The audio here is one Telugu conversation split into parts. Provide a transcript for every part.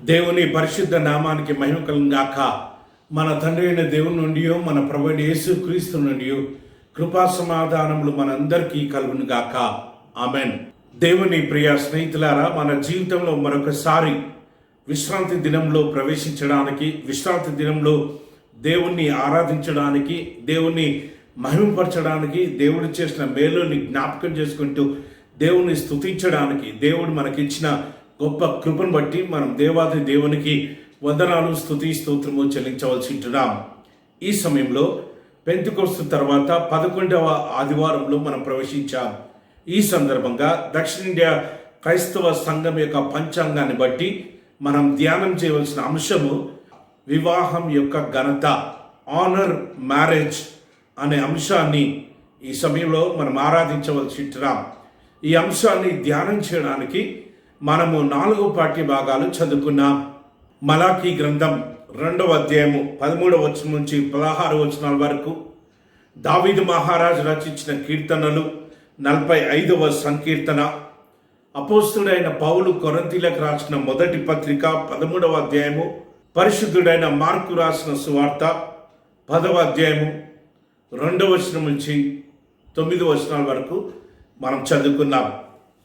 దేవుని పరిశుద్ధ నామానికి మహిమ కలుగుగాక. మన తండ్రి అయిన దేవుని నుండి, మన ప్రభువైన యేసు క్రీస్తు నుండి కృపా సమాధానములు మనందరికీ కలుగును గాక. ఆమెన్. దేవుని ప్రియ స్నేహితులారా, మన జీవితంలో మరొకసారి విశ్రాంతి దినంలో ప్రవేశించడానికి, విశ్రాంతి దినంలో దేవుణ్ణి ఆరాధించడానికి, దేవుణ్ణి మహిమపరచడానికి, దేవుడు చేసిన మేలుని జ్ఞాపకం చేసుకుంటూ దేవుణ్ణి స్తుతించడానికి, దేవుడు మనకిచ్చిన గొప్ప కృపను బట్టి మనం దేవాది దేవునికి వందనాలు, స్తుతి, స్తోత్రము చెల్లించవలసి ఉంటున్నాం. ఈ సమయంలో పెంతెకొస్తు తర్వాత 11వ ఆదివారంలో మనం ప్రవేశించాం. ఈ సందర్భంగా దక్షిణ ఇండియా క్రైస్తవ సంఘం యొక్క పంచాంగాన్ని బట్టి మనం ధ్యానం చేయవలసిన అంశము వివాహం యొక్క ఘనత, ఆనర్ మ్యారేజ్ అనే అంశాన్ని ఈ సమయంలో మనం ఆరాధించవలసి ఉంటున్నాం. ఈ అంశాన్ని ధ్యానం చేయడానికి మనము 4 పాఠ్య భాగాలు చదువుకున్నాం. మలాకీ గ్రంథం 2వ అధ్యాయము 13వ వచనం నుంచి 16వ వచనాల వరకు, దావీదు మహారాజు రచించిన కీర్తనలు 45వ సంకీర్తన, అపోస్తుడైన పౌలు కొరింథీయులకు రాసిన మొదటి పత్రిక 13వ అధ్యాయము, పరిశుద్ధుడైన మార్కు రాసిన సువార్త 10వ అధ్యాయము 2వ వచనం నుంచి 9వ వచనాల వరకు మనం చదువుకున్నాం.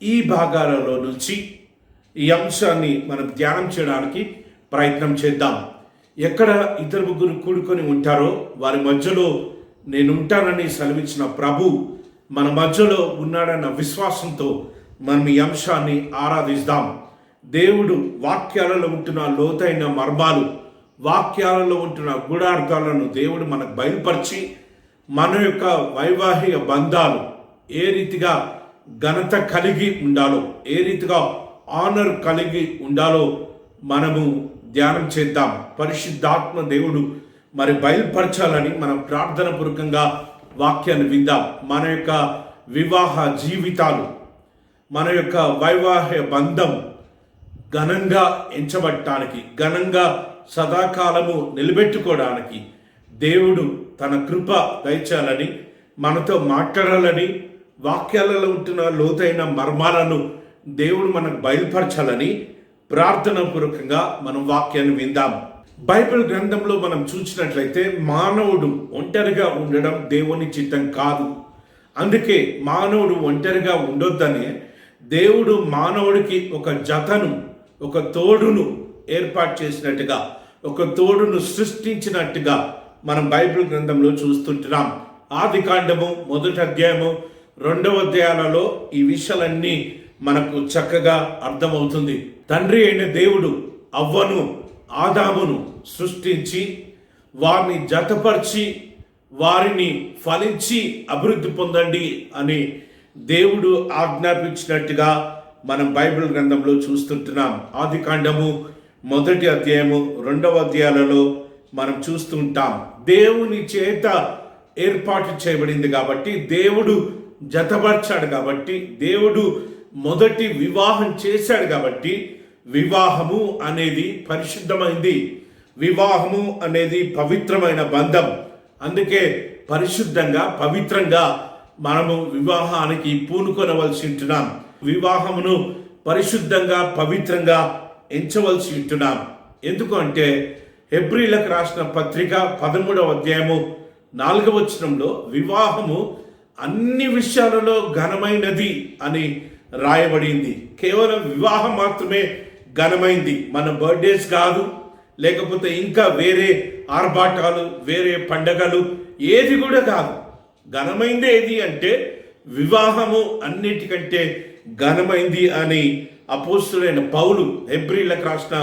ఈ భాగాలలో నుంచి ఈ అంశాన్ని మనం ధ్యానం చేయడానికి ప్రయత్నం చేద్దాం. ఎక్కడ ఇద్దరు ముగ్గురు కూడుకొని ఉంటారో వారి మధ్యలో నేను ఉంటానని సెలవిచ్చిన ప్రభు మన మధ్యలో ఉన్నాడన్న విశ్వాసంతో మనం ఈ అంశాన్ని ఆరాధిస్తాం. దేవుడు వాక్యాలలో ఉంటున్న లోతైన మర్మాలు, వాక్యాలలో ఉంటున్న గూఢార్థాలను దేవుడు మనకు బయలుపరిచి మన యొక్క వైవాహిక బంధాలు ఏ రీతిగా ఘనత కలిగి ఉండాలో, ఏ రీతిగా ఆనర్ కలిగి ఉండాలో మనము ధ్యానం చేద్దాం. పరిశుద్ధాత్మ దేవుడు మరి బయలుపరచాలని మనం ప్రార్థన పూర్వకంగా వాక్యాన్ని విందాం. మన యొక్క వివాహ జీవితాలు, మన యొక్క వైవాహిక బంధం ఘనంగా ఎంచబడటానికి, ఘనంగా సదాకాలము నిలబెట్టుకోవడానికి దేవుడు తన కృప దయచాలని, మనతో మాట్లాడాలని, వాక్యాలలో ఉంటున్న లోతైన మర్మాలను దేవుడు మనకు బయలుపరచాలని ప్రార్థన పూర్వకంగా మనం వాక్యాన్ని విందాం. బైబిల్ గ్రంథంలో మనం చూసినట్లయితే మానవుడు ఒంటరిగా ఉండడం దేవుని చిత్తం కాదు. అందుకే మానవుడు ఒంటరిగా ఉండొద్దని దేవుడు మానవుడికి ఒక జతను, ఒక తోడును ఏర్పాటు చేసినట్టుగా, ఒక తోడును సృష్టించినట్టుగా మనం బైబిల్ గ్రంథంలో చూస్తుంటున్నాం. ఆది కాండము 1వ అధ్యాయము 2వ అధ్యాయాలలో ఈ విషయాలన్నీ మనకు చక్కగా అర్థమవుతుంది. తండ్రి అయిన దేవుడు అవ్వను, ఆదామును సృష్టించి వారిని జతపరిచి వారిని ఫలించి అభివృద్ధి పొందండి అని దేవుడు ఆజ్ఞాపించినట్టుగా మనం బైబిల్ గ్రంథంలో చూస్తుంటున్నాం. ఆది కాండము 1వ అధ్యాయము 2వ అధ్యాయాలలో మనం చూస్తూ ఉంటాం. దేవుని చేత ఏర్పాటు చేయబడింది కాబట్టి, దేవుడు జతపరిచాడు కాబట్టి, దేవుడు మొదటి వివాహం చేశాడు కాబట్టి వివాహము అనేది పరిశుద్ధమైంది. వివాహము అనేది పవిత్రమైన బంధం. అందుకే పరిశుద్ధంగా, పవిత్రంగా మనము వివాహానికి పూనుకొనవలసి ఉంటున్నాం. వివాహమును పరిశుద్ధంగా, పవిత్రంగా ఎంచవలసి ఉంటున్నాం. ఎందుకు అంటే హెబ్రీలకు రాసిన పత్రిక 13వ అధ్యాయము 4వ వచనంలో వివాహము అన్ని విషయాలలో ఘనమైనది అని రాయబడింది. కేవలం వివాహం మాత్రమే ఘనమైంది. మన బర్త్డేస్ కాదు, లేకపోతే ఇంకా వేరే ఆర్భాటాలు, వేరే పండగలు ఏది కూడా కాదు. ఘనమైంది ఏది అంటే వివాహము అన్నిటికంటే ఘనమైంది అని అపోస్తులైన పౌలు హెబ్రీలకు రాసిన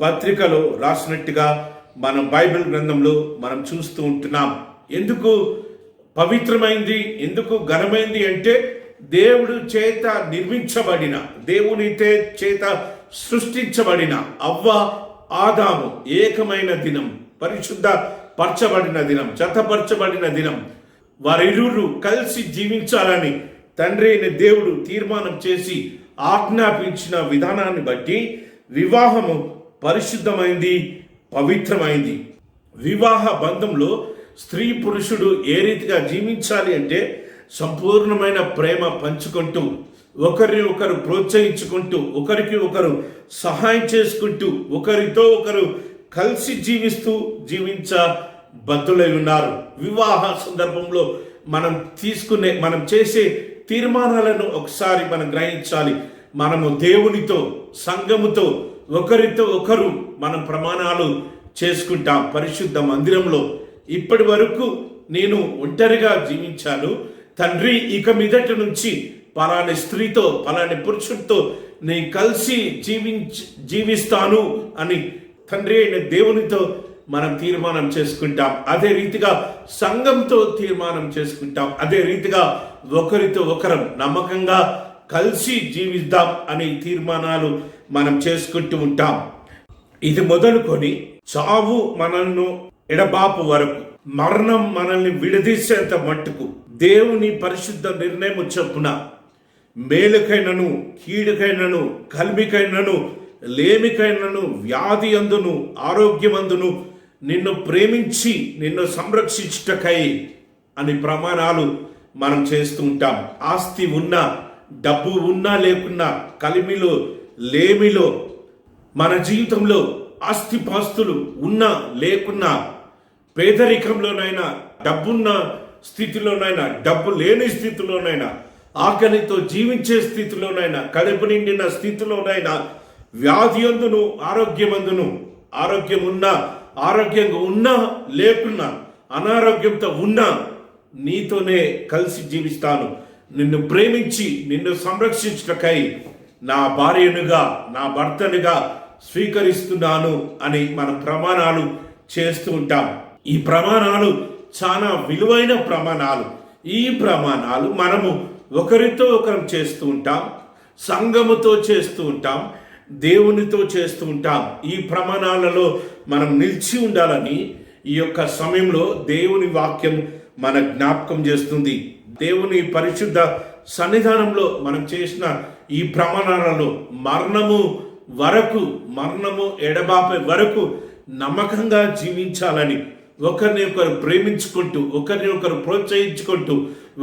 పత్రికలో రాసినట్టుగా మనం బైబిల్ గ్రంథంలో మనం చూస్తూ ఉంటున్నాం. ఎందుకు పవిత్రమైంది, ఎందుకు ఘనమైంది అంటే దేవుడు చేత నిర్మించబడిన, దేవుని చేత సృష్టించబడిన అవ్వ, ఆదాము ఏకమైన దినం, పరిశుద్ధ పరచబడిన దినం, జతపరచబడిన దినం, వారిరువురు కలిసి జీవించాలని తండ్రి అయిన దేవుడు తీర్మానం చేసి ఆజ్ఞాపించిన విధానాన్ని బట్టి వివాహము పరిశుద్ధమైంది, పవిత్రమైంది. వివాహ బంధంలో స్త్రీ పురుషుడు ఏ రీతిగా జీవించాలి అంటే సంపూర్ణమైన ప్రేమ పంచుకుంటూ, ఒకరిని ఒకరు ప్రోత్సహించుకుంటూ, ఒకరికి ఒకరు సహాయం చేసుకుంటూ, ఒకరితో ఒకరు కలిసి జీవించబద్దులై ఉన్నారు. వివాహ సందర్భంలో మనం చేసే తీర్మానాలను ఒకసారి మనం గ్రహించాలి. మనము దేవునితో, సంఘముతో, ఒకరితో ఒకరు మనం ప్రమాణాలు చేసుకుంటాం. పరిశుద్ధ మందిరంలో ఇప్పటి వరకు నేను ఒంటరిగా జీవించాను తండ్రి, ఇక మీదట నుంచి పలాని స్త్రీతో, పలాని పురుషుడితో నేను కలిసి జీవిస్తాను అని తండ్రి అయిన దేవునితో మనం తీర్మానం చేసుకుంటాం. అదే రీతిగా సంఘంతో తీర్మానం చేసుకుంటాం. అదే రీతిగా ఒకరితో ఒకరం నమ్మకంగా కలిసి జీవిద్దాం అనే తీర్మానాలు మనం చేసుకుంటూ ఉంటాం. ఇది మొదలుకొని చావు మనల్ని ఎడబాపు వరకు, మరణం మనల్ని విడదీసేంత మట్టుకు దేవుని పరిశుద్ధ నిర్ణయం చొప్పున మేలుకైనను, కీడుకైనను, కలిమికైనను, లేమికైనను, వ్యాధి అందును, ఆరోగ్యమందును నిన్ను ప్రేమించి నిన్ను సంరక్షించుటకై అని ప్రమాణాలు మనం చేస్తూ ఉంటాం. ఆస్తి ఉన్నా, డబ్బు ఉన్నా లేకున్నా, కలిమిలో లేమిలో, మన జీవితంలో ఆస్తిపాస్తులు ఉన్నా లేకున్నా, పేదరికంలోనైనా, డబ్బున్న స్థితిలోనైనా, డబ్బు లేని స్థితిలోనైనా, ఆకలితో జీవించే స్థితిలోనైనా, కడుపు నిండిన స్థితిలోనైనా, వ్యాధి అందును, ఆరోగ్యమందును, ఆరోగ్యం ఉన్నా, ఆరోగ్యంగా ఉన్నా లేకున్నా, అనారోగ్యంతో ఉన్నా నీతోనే కలిసి జీవిస్తాను, నిన్ను ప్రేమించి నిన్ను సంరక్షించుటకై నా భార్యనుగా, నా భర్తనుగా స్వీకరిస్తున్నాను అని మనం ప్రమాణాలు చేస్తూ ఉంటాం. ఈ ప్రమాణాలు చాలా విలువైన ప్రమాణాలు. ఈ ప్రమాణాలు మనము ఒకరితో ఒకరు చేస్తూ ఉంటాం, సంఘముతో చేస్తూ ఉంటాం, దేవునితో చేస్తూ ఉంటాం. ఈ ప్రమాణాలలో మనం నిలిచి ఉండాలని ఈ యొక్క సమయంలో దేవుని వాక్యం మన జ్ఞాపకం చేస్తుంది. దేవుని పరిశుద్ధ సన్నిధానంలో మనం చేసిన ఈ ప్రమాణాలలో మరణము ఎడబాపే వరకు నమ్మకంగా జీవించాలని, ఒకరిని ఒకరు ప్రేమించుకుంటూ, ఒకరిని ఒకరు ప్రోత్సహించుకుంటూ,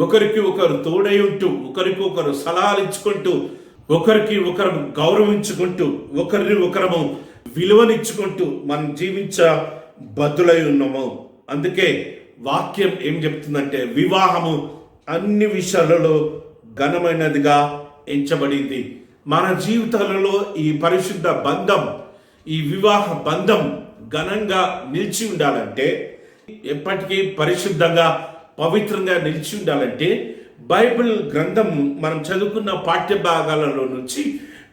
ఒకరికి ఒకరు తోడై ఉంటూ, ఒకరికి ఒకరు సలహాలు ఇచ్చుకుంటూ, ఒకరికి ఒకరు గౌరవించుకుంటూ, ఒకరిని ఒకరము విలువనిచ్చుకుంటూ మనం జీవించబద్దులై ఉన్నాము. అందుకే వాక్యం ఏం చెప్తుందంటే, వివాహము అన్ని విషయాలలో ఘనమైనదిగా ఎంచబడింది. మన జీవితాలలో ఈ పరిశుద్ధ బంధం, ఈ వివాహ బంధం ఘనంగా నిలిచి ఉండాలంటే, ఎప్పటికీ పరిశుద్ధంగా పవిత్రంగా నిలిచి ఉండాలంటే, బైబిల్ గ్రంథం మనం చదువుకున్న పాఠ్య భాగాలలో నుంచి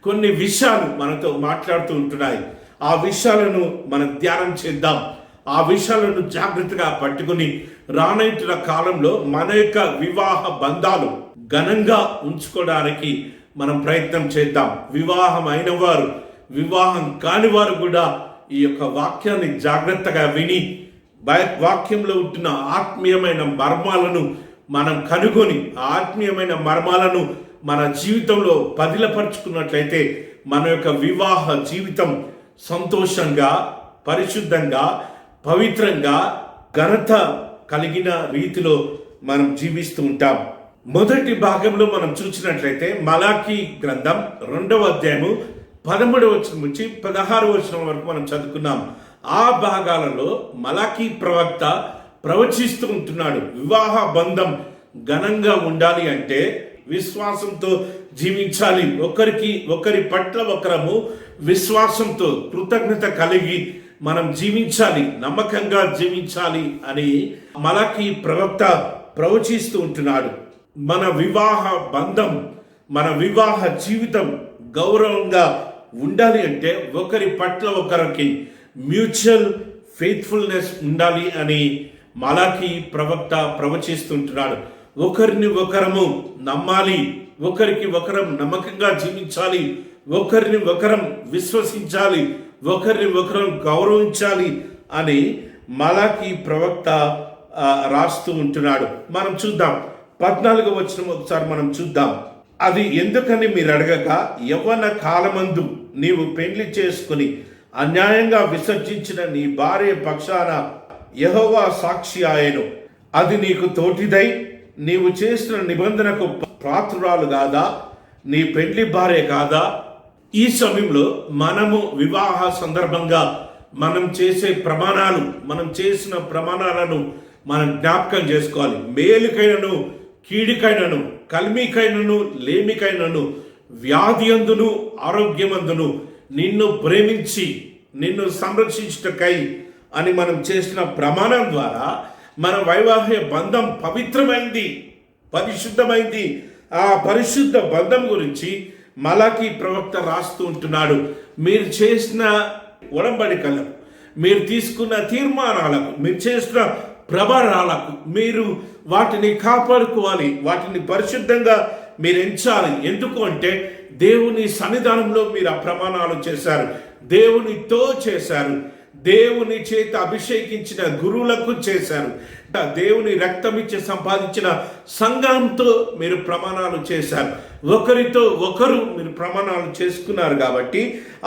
కొన్ని విషయాలు మనతో మాట్లాడుతూ ఉంటున్నాయి. ఆ విషయాలను మనం ధ్యానం చేద్దాం. ఆ విషయాలను జాగ్రత్తగా పట్టుకుని రానైతున్న కాలంలో మన యొక్క వివాహ బంధాలు ఘనంగా ఉంచుకోవడానికి మనం ప్రయత్నం చేద్దాం. వివాహం అయిన వారు, వివాహం కాని వారు కూడా ఈ యొక్క వాక్యాన్ని జాగ్రత్తగా విని వాక్యంలో ఉంటున్న ఆత్మీయమైన మర్మాలను మనం కనుగొని, ఆత్మీయమైన మర్మాలను మన జీవితంలో పదిలపరుచుకున్నట్లయితే మన యొక్క వివాహ జీవితం సంతోషంగా, పరిశుద్ధంగా, పవిత్రంగా, ఘనత కలిగిన రీతిలో మనం జీవిస్తూ ఉంటాం. మొదటి భాగంలో మనం చూసినట్లయితే మలాకీ గ్రంథం 2వ అధ్యాయము 13వ వచనం నుంచి 16వ వచనం వరకు మనం చదువుకున్నాం. ఆ భాగాలలో మలాకీ ప్రవక్త ప్రవచిస్తూ ఉంటున్నాడు. వివాహ బంధం ఘనంగా ఉండాలి అంటే విశ్వాసంతో జీవించాలి. ఒకరి పట్ల ఒకరము విశ్వాసంతో, కృతజ్ఞత కలిగి మనం జీవించాలి, నమ్మకంగా జీవించాలి అని మలాకీ ప్రవక్త ప్రవచిస్తూ ఉంటున్నాడు. మన వివాహ బంధం, మన వివాహ జీవితం గౌరవంగా ఉండాలి అంటే ఒకరి పట్ల ఒకరికి మ్యూచువల్ ఫెయిత్ఫుల్నెస్ ఉండాలి అని మలాకీ ప్రవక్త ప్రవచిస్తుంటున్నాడు. ఒకరిని ఒకరము నమ్మాలి, ఒకరికి ఒకరం నమ్మకంగా జీవించాలి, ఒకరిని ఒకరం విశ్వసించాలి, ఒకరిని ఒకరం గౌరవించాలి అని మలాకీ ప్రవక్త రాస్తూ ఉంటున్నాడు. మనం చూద్దాం 14వ వచనం ఒకసారి మనం చూద్దాం. అది ఎందుకని మీరు అడగక, యవ్వన కాలమందు నీవు పెండ్లి చేసుకుని అన్యాయంగా విసర్జించిన నీ భార్య పక్షాన యెహోవా సాక్షి ఆయను. అది నీకు తోటిదై నీవు చేసిన నిబంధనకు పాత్రురాలు కాదా? నీ పెండ్లి భార్య కాదా? ఈ సమయంలో మనము వివాహ సందర్భంగా మనం చేసే ప్రమాణాలు, మనం చేసిన ప్రమాణాలను మనం జ్ఞాపకం చేసుకోవాలి. మేలుకైనను కీడికైనను, కలిమికైనను లేమికైనను, వ్యాధి అందును ఆరోగ్యమందును నిన్ను ప్రేమించి నిన్ను సంరక్షించుటకై అని మనం చేసిన ప్రమాణం ద్వారా మన వైవాహిక బంధం పవిత్రమైంది, పరిశుద్ధమైంది. ఆ పరిశుద్ధ బంధం గురించి మలాకీ ప్రవక్త రాస్తూ ఉంటున్నాడు. మీరు చేసిన ఒడంబడికలకు, మీరు తీసుకున్న తీర్మానాలకు, మీరు చేసిన ప్రమాణాలకు మీరు వాటిని కాపాడుకోవాలి, వాటిని పరిశుద్ధంగా మీరు ఎంచాలి. ఎందుకు అంటే దేవుని సన్నిధానంలో మీరు ఆ ప్రమాణాలు చేశారు, దేవునితో చేశారు, దేవుని చేత అభిషేకించిన గురువులకు చేశారు, దేవుని రక్తం ఇచ్చి సంపాదించిన సంఘంతో మీరు ప్రమాణాలు చేశారు, ఒకరితో ఒకరు మీరు ప్రమాణాలు చేసుకున్నారు. కాబట్టి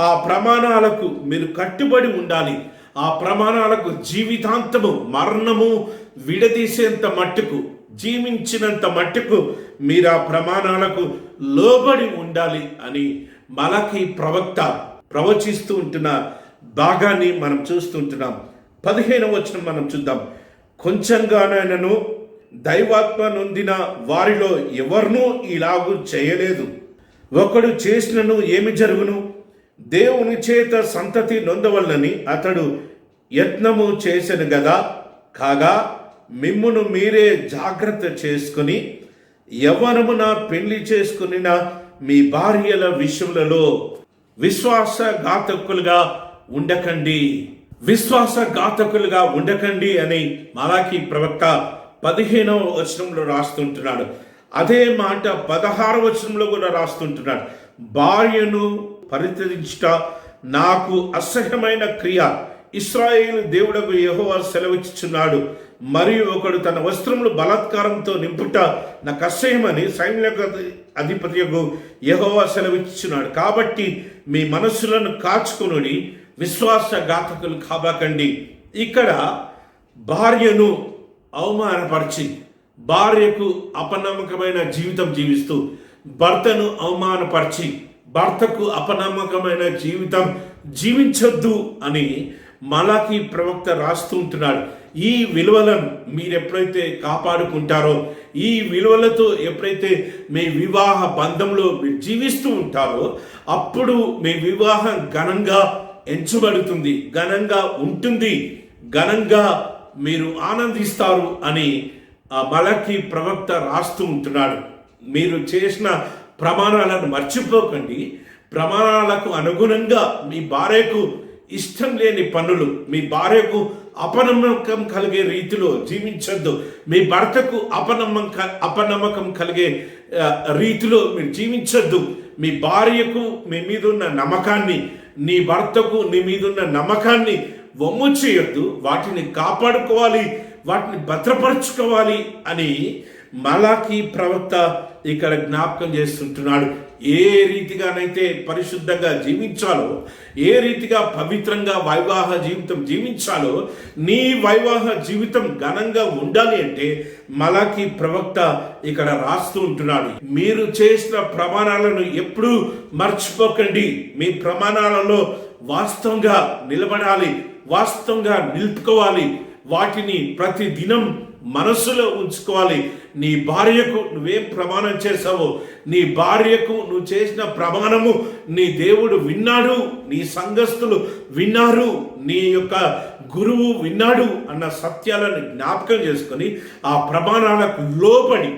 ఆ ప్రమాణాలకు మీరు కట్టుబడి ఉండాలి. ఆ ప్రమాణాలకు జీవితాంతము, మరణము విడదీసేంత మట్టుకు, జీవించినంత మట్టుకు మీరు ఆ ప్రమాణాలకు లోబడి ఉండాలి అని మలాకీ ప్రవక్త ప్రవచిస్తూ ఉంటున్న భాగాన్ని మనం చూస్తుంటున్నాం. 15వ వచనం మనం చూద్దాం. కొంచెంగానైనను దైవాత్మ నొందిన వారిలో ఎవరినూ ఇలాగూ చేయలేదు. ఒకడు చేసినను ఏమి జరుగును? దేవుని చేత సంతతి నొందవలనని అతడు యత్నము చేసెను గదా. కాగా మిమ్మును మీరే జాగ్రత్త చేసుకుని యవ్వనమున పెళ్లి చేసుకునిన మీ భార్యల విషయములలో విశ్వాసఘాతకులుగా ఉండకండి, విశ్వాసఘాతకులుగా ఉండకండి అని మలాకీ ప్రవక్త 15వ వచనంలో రాస్తుంటున్నాడు. అదే మాట 16వ వచనంలో కూడా రాస్తుంటున్నాడు. భార్యను పరిత్యజించుట నాకు అసహ్యమైన క్రియ, ఇశ్రాయేలు దేవుడకు యెహోవా సెలవిచ్చుచున్నాడు. మరియు ఒకడు తన వస్త్రములు బలాత్కారంతో నింపుట నాకు అసహ్యమని సైన్యులకు అధిపతియకు యెహోవా సెలవిచ్చుచున్నాడు. కాబట్టి మీ మనస్సులను కాచుకొనుడి, విశ్వాసఘాతకులు కాబకండి. ఇక్కడ భార్యను అవమానపరిచి, భార్యకు అపనమ్మకమైన జీవితం జీవిస్తూ, భర్తను అవమానపరిచి భర్తకు అపనమ్మకమైన జీవితం జీవించొద్దు అని మలాకీ ప్రవక్త రాస్తూ ఉంటున్నాడు. ఈ విలువలను మీరు ఎప్పుడైతే కాపాడుకుంటారో, ఈ విలువలతో ఎప్పుడైతే మీ వివాహ బంధంలో మీరు జీవిస్తూ ఉంటారో, అప్పుడు మీ వివాహం ఘనంగా ఎంచబడుతుంది, ఘనంగా ఉంటుంది, ఘనంగా మీరు ఆనందిస్తారు అని మలాకీ ప్రవక్త రాస్తూ ఉంటున్నాడు. మీరు చేసిన ప్రమాణాలను మర్చిపోకండి. ప్రమాణాలకు అనుగుణంగా మీ భార్యకు ఇష్టం లేని పనులు, మీ భార్యకు అపనమ్మకం కలిగే రీతిలో జీవించొద్దు. మీ భర్తకు అపనమ్మకం కలిగే రీతిలో మీరు జీవించొద్దు. మీ భార్యకు మీ మీద ఉన్న నమ్మకాన్ని, నీ భర్తకు నీ మీద ఉన్న నమ్మకాన్ని వమ్ము చేయొద్దు. వాటిని కాపాడుకోవాలి, వాటిని భద్రపరచుకోవాలి అని మలాకీ ప్రవక్త ఇక్కడ జ్ఞాపకం చేస్తుంటున్నాడు. ఏ రీతిగానైతే పరిశుద్ధంగా జీవించాలో, ఏ రీతిగా పవిత్రంగా వైవాహ జీవితం జీవించాలో, నీ వైవాహ జీవితం ఘనంగా ఉండాలి అంటే మలాకీ ప్రవక్త ఇక్కడ రాస్తూ ఉంటున్నాడు. మీరు చేసిన ప్రమాణాలను ఎప్పుడూ మర్చిపోకండి. మీ ప్రమాణాలలో వాస్తవంగా నిలబడాలి, వాస్తవంగా నిలుపుకోవాలి, వాటిని ప్రతి దినం మనస్సులో ఉంచుకోవాలి. నీ భార్యకు నువ్వేం ప్రమాణం చేసావో, నీ భార్యకు నువ్వు చేసిన ప్రమాణము నీ దేవుడు విన్నాడు, నీ సంఘస్థులు విన్నారు, నీ యొక్క గురువు విన్నాడు అన్న సత్యాలను జ్ఞాపకం చేసుకొని ఆ ప్రమాణాలకు లోబడి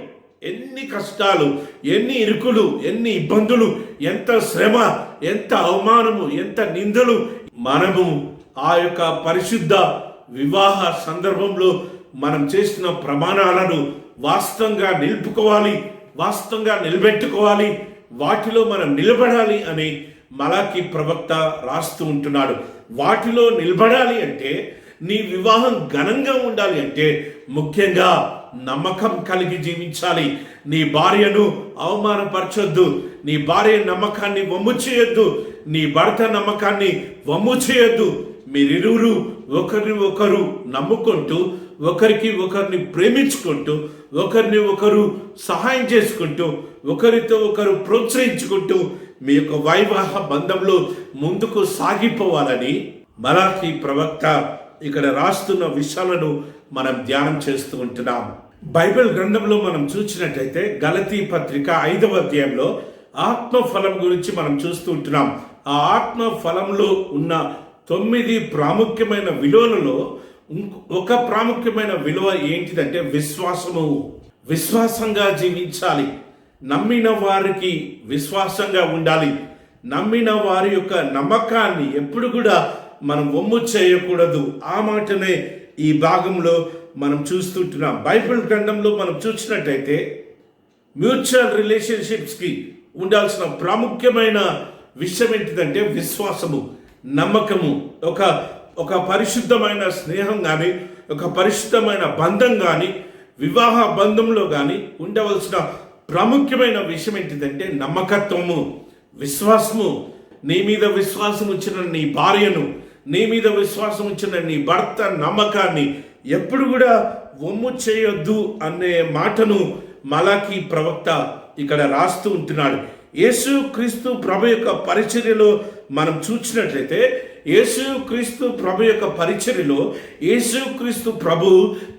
ఎన్ని కష్టాలు, ఎన్ని ఇరుకులు, ఎన్ని ఇబ్బందులు, ఎంత శ్రమ, ఎంత అవమానము, ఎంత నిందలు మనము ఆ యొక్క పరిశుద్ధ వివాహ సందర్భంలో మనం చేసిన ప్రమాణాలను వాస్తవంగా నిలుపుకోవాలి, వాస్తవంగా నిలబెట్టుకోవాలి, వాటిలో మనం నిలబడాలి అని మలాకీ ప్రవక్త రాస్తూ ఉంటున్నాడు. వాటిలో నిలబడాలి అంటే, నీ వివాహం ఘనంగా ఉండాలి అంటే ముఖ్యంగా నమ్మకం కలిగి జీవించాలి. నీ భార్యను అవమానపరచొద్దు, నీ భార్య నమ్మకాన్ని వమ్ము చేయొద్దు, నీ భర్త నమ్మకాన్ని వమ్ము చేయొద్దు. మీరిరువురు ఒకరిని ఒకరు నమ్ముకుంటూ ఒకరికి ఒకరిని ప్రేమించుకుంటూ, ఒకరిని ఒకరు సహాయం చేసుకుంటూ, ఒకరితో ఒకరు ప్రోత్సహించుకుంటూ మీ యొక్క వైవాహ బంధంలో ముందుకు సాగిపోవాలని మలాకి ప్రవక్త ఇక్కడ రాస్తున్న విషయాలను మనం ధ్యానం చేస్తూ ఉంటున్నాం. బైబిల్ గ్రంథంలో మనం చూసినట్లయితే గలతీ పత్రిక 5వ అధ్యాయంలో ఆత్మ ఫలం గురించి మనం చూస్తూ ఉంటున్నాం. ఆ ఆత్మ ఫలంలో ఉన్న 9 ప్రాముఖ్యమైన విలువలలో ఒక ప్రాముఖ్యమైన విలువ ఏంటిదంటే విశ్వాసము. విశ్వాసంగా జీవించాలి, నమ్మిన వారికి విశ్వాసంగా ఉండాలి, నమ్మిన వారి యొక్క నమ్మకాన్ని ఎప్పుడు కూడా మనం వమ్ము చేయకూడదు. ఆ మాటనే ఈ భాగంలో మనం చూస్తుంటున్నాం. బైబిల్ గ్రంథంలో మనం చూసినట్టయితే మ్యూచువల్ రిలేషన్షిప్స్కి ఉండాల్సిన ప్రాముఖ్యమైన విషయం ఏంటిదంటే విశ్వాసము, నమ్మకము. ఒక పరిశుద్ధమైన స్నేహం కానీ, ఒక పరిశుద్ధమైన బంధం కానీ, వివాహ బంధంలో కానీ ఉండవలసిన ప్రాముఖ్యమైన విషయం ఏంటిదంటే నమ్మకత్వము, విశ్వాసము. నీ మీద విశ్వాసం ఉంచిన నీ భార్యను, నీ మీద విశ్వాసం ఉంచిన నీ భర్త నమ్మకాన్ని ఎప్పుడు కూడా వమ్ము చేయొద్దు అనే మాటను మలాకి ప్రవక్త ఇక్కడ రాస్తూ ఉంటున్నాడు. యేసు క్రీస్తు ప్రభు యొక్క పరిచర్యలో మనం చూసినట్లయితే యేసు క్రీస్తు ప్రభు యొక్క పరిచర్యలో యేసు క్రీస్తు ప్రభు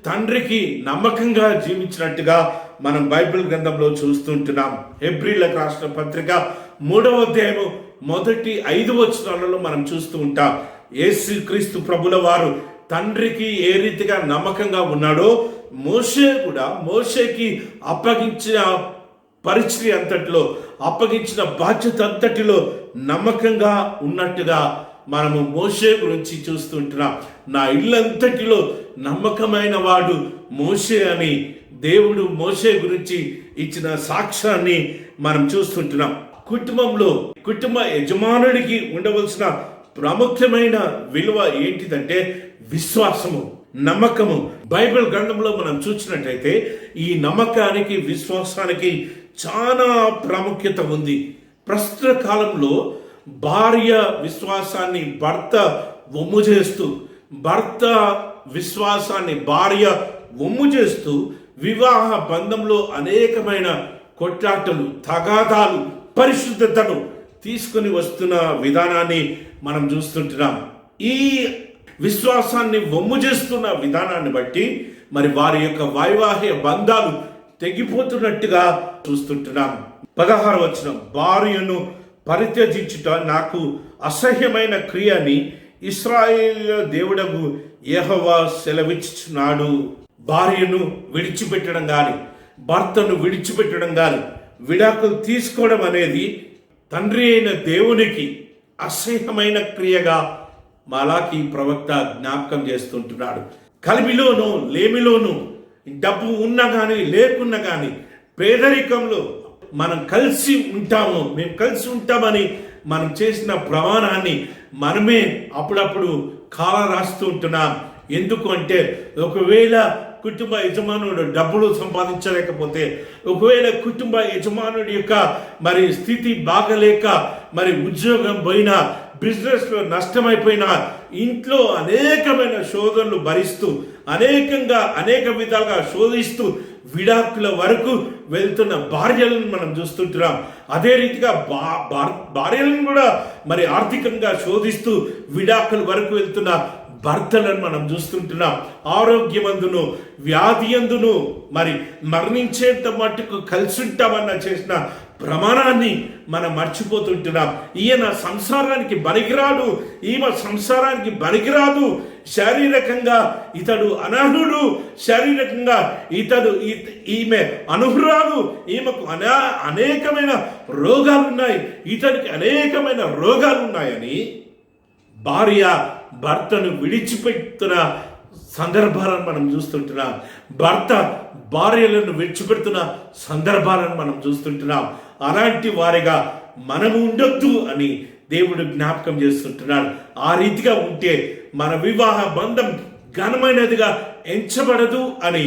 తండ్రికి నమ్మకంగా జీవించినట్టుగా మనం బైబిల్ గ్రంథంలో చూస్తుంటున్నాం. హెబ్రీలకు రాసిన పత్రిక 3వ అధ్యాయము మొదటి 5 వచనాలలో మనం చూస్తూ ఉంటాం. యేసు క్రీస్తు ప్రభుల వారు తండ్రికి ఏ రీతిగా నమ్మకంగా ఉన్నాడో మోషే కూడా మోషేకి అప్పగించిన పరిచర్య అంతటిలో, అప్పగించిన బాధ్యత అంతటిలో నమ్మకంగా ఉన్నట్టుగా మనము మోషే గురించి చూస్తుంటున్నాం. నా ఇల్లంతటిలో నమ్మకమైన వాడు మోషే అని దేవుడు మోషే గురించి ఇచ్చిన సాక్ష్యాన్ని మనం చూస్తుంటున్నాం. కుటుంబంలో కుటుంబ యజమానుడికి ఉండవలసిన ప్రాముఖ్యమైన విలువ ఏంటిదంటే విశ్వాసము, నమ్మకము. బైబిల్ గ్రంథంలో మనం చూసినట్టయితే ఈ నమ్మకానికి, విశ్వాసానికి చాలా ప్రాముఖ్యత ఉంది. ప్రస్తుత కాలంలో భార్య విశ్వాసాన్ని భర్త వమ్ము చేస్తూ, భర్త విశ్వాసాన్ని భార్య వమ్ము చేస్తూ వివాహ బంధంలో అనేకమైన కొట్లాటలు, తగాదాలు, పరిశుద్ధతను తీసుకొని వస్తున్న విధానాన్ని మనం చూస్తుంటున్నాం. ఈ విశ్వాసాన్ని వమ్ము చేస్తున్న విధానాన్ని బట్టి మరి వారి యొక్క వైవాహిక బంధాలు తెగిపోతున్నట్టుగా చూస్తుంటున్నాం. 16వ వచనం, భార్యను పరిత్యజించుట నాకు అసహ్యమైన క్రియని ఇశ్రాయేలు దేవుడగు యెహోవా సెలవిచ్చుచున్నాడు. భార్యను విడిచిపెట్టడం కానీ, భర్తను విడిచిపెట్టడం కానీ, విడాకులు తీసుకోవడం అనేది తండ్రి అయిన దేవునికి అసహ్యమైన క్రియగా మలాకి ప్రవక్త జ్ఞాపకం చేస్తుంటున్నాడు. కలిమిలోనూ లేమిలోనూ, డబ్బు ఉన్నా కానీ లేకున్నా కానీ, పేదరికంలో మనం కలిసి ఉంటాము, మేము కలిసి ఉంటామని మనం చేసిన ప్రమాణాన్ని మనమే అప్పుడప్పుడు కాల రాస్తూ ఉంటున్నాం. ఎందుకు అంటే ఒకవేళ కుటుంబ యజమానుడు డబ్బులు సంపాదించలేకపోతే, ఒకవేళ కుటుంబ యజమానుడి యొక్క మరి స్థితి బాగలేక మరి ఉద్యోగం పోయినా, బిజినెస్లో నష్టమైపోయినా, ఇంట్లో అనేకమైన శోధనలు భరిస్తూ అనేక విధాలుగా శోధిస్తూ విడాకుల వరకు వెళ్తున్న భార్యలను మనం చూస్తుంటున్నాం. అదే రీతిగా భార్యలను కూడా మరి ఆర్థికంగా శోధిస్తూ విడాకుల వరకు వెళ్తున్న భర్తలను మనం చూస్తుంటున్నాం. ఆరోగ్యమందును వ్యాధి అందును మరి మరణించేంత మట్టుకు కలిసి ఉంటామన్న చేసిన ప్రమాణాన్ని మనం మర్చిపోతుంటున్నాం. ఈయన సంసారానికి బనికిరాడు, ఈమె సంసారానికి బనికిరాదు, శారీరకంగా ఇతడు అనర్హుడు, శారీరకంగా ఈమె అనర్హురాలు, ఈమెకు అనేకమైన రోగాలు ఉన్నాయి, ఇతడికి అనేకమైన రోగాలు ఉన్నాయని భార్య భర్తను విడిచిపెడుతున్న సందర్భాలను మనం చూస్తుంటున్నాం. భర్త భార్యలను విడిచిపెడుతున్న సందర్భాలను మనం చూస్తుంటున్నాం. అలాంటి వారిగా మనము ఉండొద్దు అని దేవుడు జ్ఞాపకం చేస్తుంటున్నాడు. ఆ రీతిగా ఉంటే మన వివాహ బంధం ఘనమైనదిగా ఎంచబడదు అని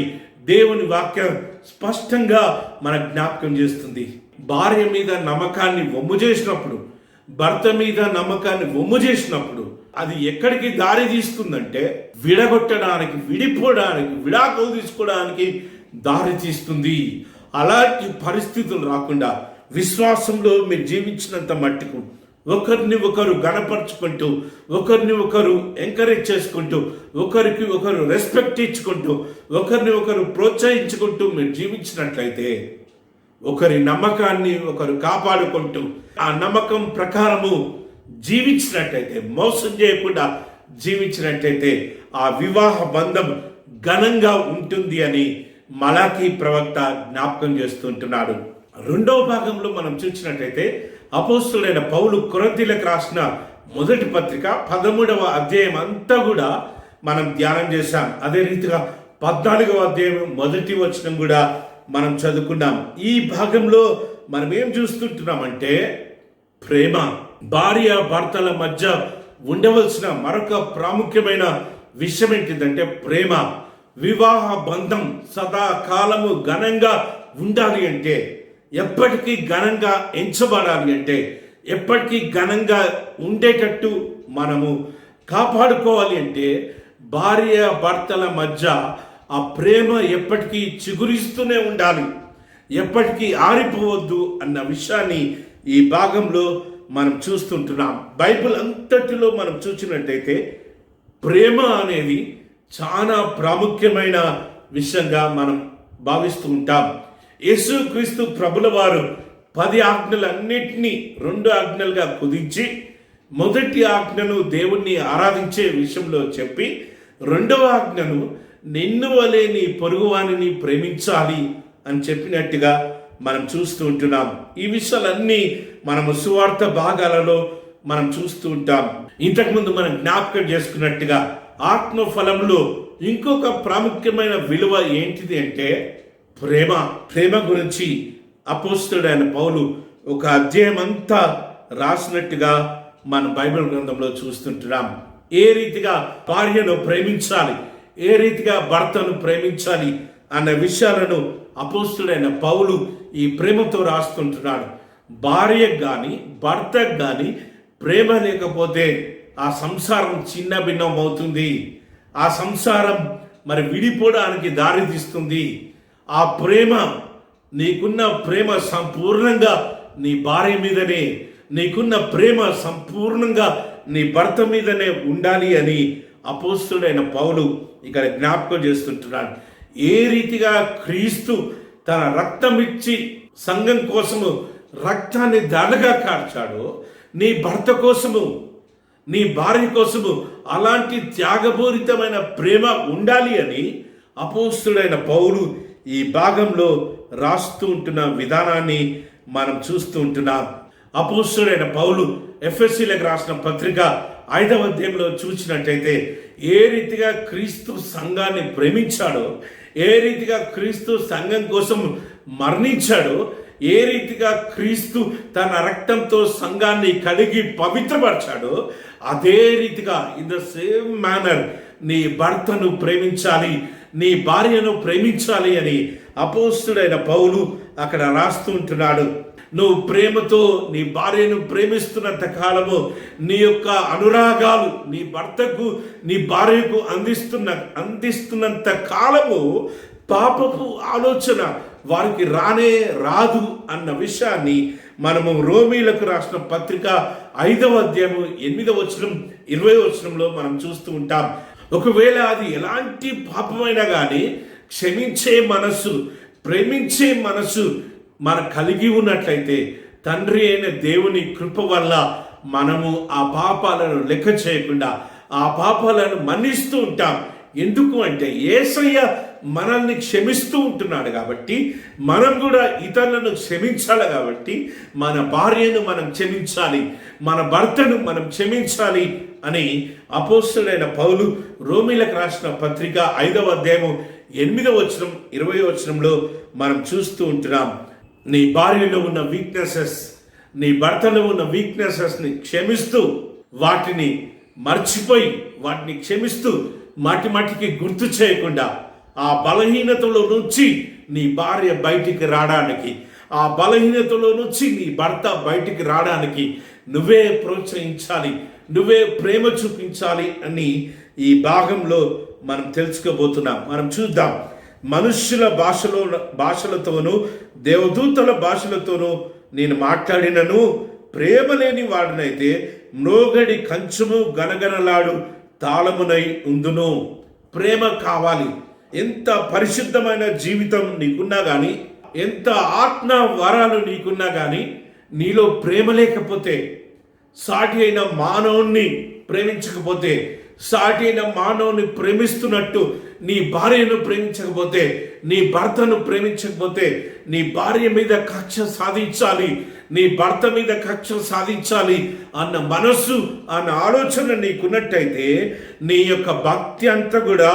దేవుని వాక్యం స్పష్టంగా మన జ్ఞాపకం చేస్తుంది. భార్య మీద నమ్మకాన్ని వమ్ము చేసినప్పుడు, భర్త మీద నమ్మకాన్ని వమ్ము చేసినప్పుడు అది ఎక్కడికి దారి తీస్తుందంటే విడగొట్టడానికి, విడిపోవడానికి, విడాకులు తీసుకోవడానికి దారి తీస్తుంది. అలాంటి పరిస్థితులు రాకుండా విశ్వాసంలో మీరు జీవించినంత మట్టుకు ఒకరిని ఒకరు గణపరుచుకుంటూ, ఒకరిని ఒకరు ఎంకరేజ్ చేసుకుంటూ, ఒకరికి ఒకరు రెస్పెక్ట్ ఇచ్చుకుంటూ, ఒకరిని ఒకరు ప్రోత్సహించుకుంటూ మీరు జీవించినట్లయితే, ఒకరి నమ్మకాన్ని ఒకరు కాపాడుకుంటూ ఆ నమ్మకం ప్రకారము జీవించినట్లయితే, మోసం చేయకుండా జీవించినట్లయితే ఆ వివాహ బంధం ఘనంగా ఉంటుంది అని మలాకీ ప్రవక్త జ్ఞాపకం చేస్తుంటున్నాడు. రెండవ భాగంలో మనం చూసినట్లయితే అపోస్తులైన పౌలు కొరింథీయులకు రాసిన మొదటి పత్రిక 13వ అధ్యాయం అంతా కూడా మనం ధ్యానం చేశాం. అదే రీతిగా 14వ అధ్యాయం మొదటి వచనం కూడా మనం చదువుకున్నాం. ఈ భాగంలో మనం ఏం చూస్తుంటున్నామంటే ప్రేమ, భార్య భర్తల మధ్య ఉండవలసిన మరొక ప్రాముఖ్యమైన విషయం ఏంటిదంటే ప్రేమ. వివాహ బంధం సదాకాలము ఘనంగా ఉండాలి అంటే, ఎప్పటికీ ఘనంగా ఎంచబడాలి అంటే, ఎప్పటికీ ఘనంగా ఉండేటట్టు మనము కాపాడుకోవాలి అంటే భార్య భర్తల మధ్య ఆ ప్రేమ ఎప్పటికీ చిగురిస్తూనే ఉండాలి, ఎప్పటికీ ఆరిపోవద్దు అన్న విషయాన్ని ఈ భాగంలో మనం చూస్తుంటున్నాం. బైబిల్ అంతటిలో మనం చూసినట్టయితే ప్రేమ అనేది చాలా ప్రాముఖ్యమైన విషయంగా మనం భావిస్తూ ఉంటాం. యేసుక్రీస్తు ప్రభుల వారు 10 ఆజ్ఞలన్నిటినీ 2 ఆజ్ఞలుగా కుదించి మొదటి ఆజ్ఞను దేవుణ్ణి ఆరాధించే విషయంలో చెప్పి, రెండవ ఆజ్ఞను నిన్ను వలె నీ పొరుగువానిని ప్రేమించాలి అని చెప్పినట్టుగా మనం చూస్తూ ఉంటున్నాం. ఈ విషయాలన్నీ మనము సువార్త భాగాలలో మనం చూస్తూ ఉంటాం. ఇంతకుముందు మనం జ్ఞాపకం చేసుకున్నట్టుగా ఆత్మ ఫలంలో ఇంకొక ప్రాముఖ్యమైన విలువ ఏంటిది అంటే ప్రేమ. ప్రేమ గురించి అపోస్తలుడైన పౌలు ఒక అధ్యాయం అంతా రాసినట్టుగా మన బైబిల్ గ్రంథంలో చూస్తుంటున్నాం. ఏ రీతిగా భార్యను ప్రేమించాలి, ఏ రీతిగా భర్తను ప్రేమించాలి అన్న విషయాలను అపోస్తలుడైన పౌలు ఈ ప్రేమతో రాస్తుంటున్నాడు. భార్యకు కానీ భర్తకు కానీ ప్రేమ లేకపోతే ఆ సంసారం చిన్న భిన్నం అవుతుంది. ఆ సంసారం మరి విడిపోవడానికి దారి తీస్తుంది. ఆ ప్రేమ, నీకున్న ప్రేమ సంపూర్ణంగా నీ భార్య మీదనే, నీకున్న ప్రేమ సంపూర్ణంగా నీ భర్త మీదనే ఉండాలి అని అపోస్తలుడైన పౌలు ఇక్కడ జ్ఞాపకం చేస్తుంటున్నాడు. ఏ రీతిగా క్రీస్తు తన రక్తం ఇచ్చి సంఘం కోసము రక్తాన్ని దండగా కార్చాడో, నీ భర్త కోసము, నీ భార్య కోసము అలాంటి త్యాగపూరితమైన ప్రేమ ఉండాలి అని అపోస్తలుడైన పౌలు ఈ భాగంలో రాస్తూ ఉంటున్న విధానాన్ని మనం చూస్తూ ఉంటున్నాం. అపోస్తలుడైన పౌలు ఎఫెసీలకు రాసిన పత్రిక 5వ అధ్యాయంలో చూసినట్టయితే ఏ రీతిగా క్రీస్తు సంఘాన్ని ప్రేమించాడో, ఏ రీతిగా క్రీస్తు సంఘం కోసం మరణించాడో, ఏ రీతిగా క్రీస్తు తన రక్తంతో సంఘాన్ని కడిగి పవిత్రపరచాడో, అదే రీతిగా ఇన్ ద సేమ్ మేనర్ నీ భర్తను ప్రేమించాలి, నీ భార్యను ప్రేమించాలి అని అపోస్తలుడైన పౌలు అక్కడ రాస్తూ ఉంటున్నాడు. నువ్వు ప్రేమతో నీ భార్యను ప్రేమిస్తున్నంత కాలము నీ యొక్క అనురాగాలు నీ భర్తకు నీ భార్యకు అందిస్తున్నంత కాలము పాపపు ఆలోచన వారికి రానే రాదు అన్న విషయాన్ని మనము రోమీలకు రాసిన పత్రిక 5వ అధ్యాయము 8వ వచనం 20వ వచనంలో మనం చూస్తూ ఉంటాం. ఒకవేళ అది ఎలాంటి పాపమైనా కానీ క్షమించే మనసు, ప్రేమించే మనసు మన కలిగి ఉన్నట్లయితే తండ్రి అయిన దేవుని కృప వల్ల మనము ఆ పాపాలను లెక్క చేయకుండా ఆ పాపాలను మన్నిస్తూ ఉంటాం. ఎందుకు అంటే యేసయ్య మనల్ని క్షమిస్తూ ఉంటున్నాడు కాబట్టి మనం కూడా ఇతరులను క్షమించాలి. కాబట్టి మన భార్యను మనం క్షమించాలి, మన భర్తను మనం క్షమించాలి అని అపోస్తలుడైన పౌలు రోమీలకు రాసిన పత్రిక 5వ అధ్యాయము 8వ వచనం 20వ వచనంలో మనం చూస్తూ ఉంటున్నాం. నీ భార్యలో ఉన్న వీక్నెసెస్, నీ భర్తలో ఉన్న వీక్నెసెస్ని క్షమిస్తూ, వాటిని మర్చిపోయి, వాటిని క్షమిస్తూ మాటికి గుర్తు చేయకుండా ఆ బలహీనతలో నుంచి నీ భార్య బయటికి రావడానికి, ఆ బలహీనతలో నుంచి నీ భర్త బయటికి రావడానికి నువ్వే ప్రోత్సహించాలి, నువ్వే ప్రేమ చూపించాలి అని ఈ భాగంలో మనం తెలుసుకోబోతున్నాం. మనం చూద్దాం. మనుష్యుల భాషలతోనూ దేవదూతల భాషలతోనూ నేను మాట్లాడినను ప్రేమ లేని వాడినైతే మ్రోగడి కంచము గనగనలాడు తాళమునై ఉందును. ప్రేమ కావాలి. ఎంత పరిశుద్ధమైన జీవితం నీకున్నా కానీ, ఎంత ఆత్మ వరాలు నీకున్నా కానీ, నీలో ప్రేమ లేకపోతే, సాటి అయిన మానవుణ్ణి ప్రేమించకపోతే, సాటి అయిన మానవుని ప్రేమిస్తున్నట్టు నీ భార్యను ప్రేమించకపోతే, నీ భర్తను ప్రేమించకపోతే, నీ భార్య మీద కక్ష సాధించాలి, నీ భర్త మీద కక్ష సాధించాలి అన్న మనస్సు, అన్న ఆలోచన నీకున్నట్టయితే నీ యొక్క భక్తి అంతా కూడా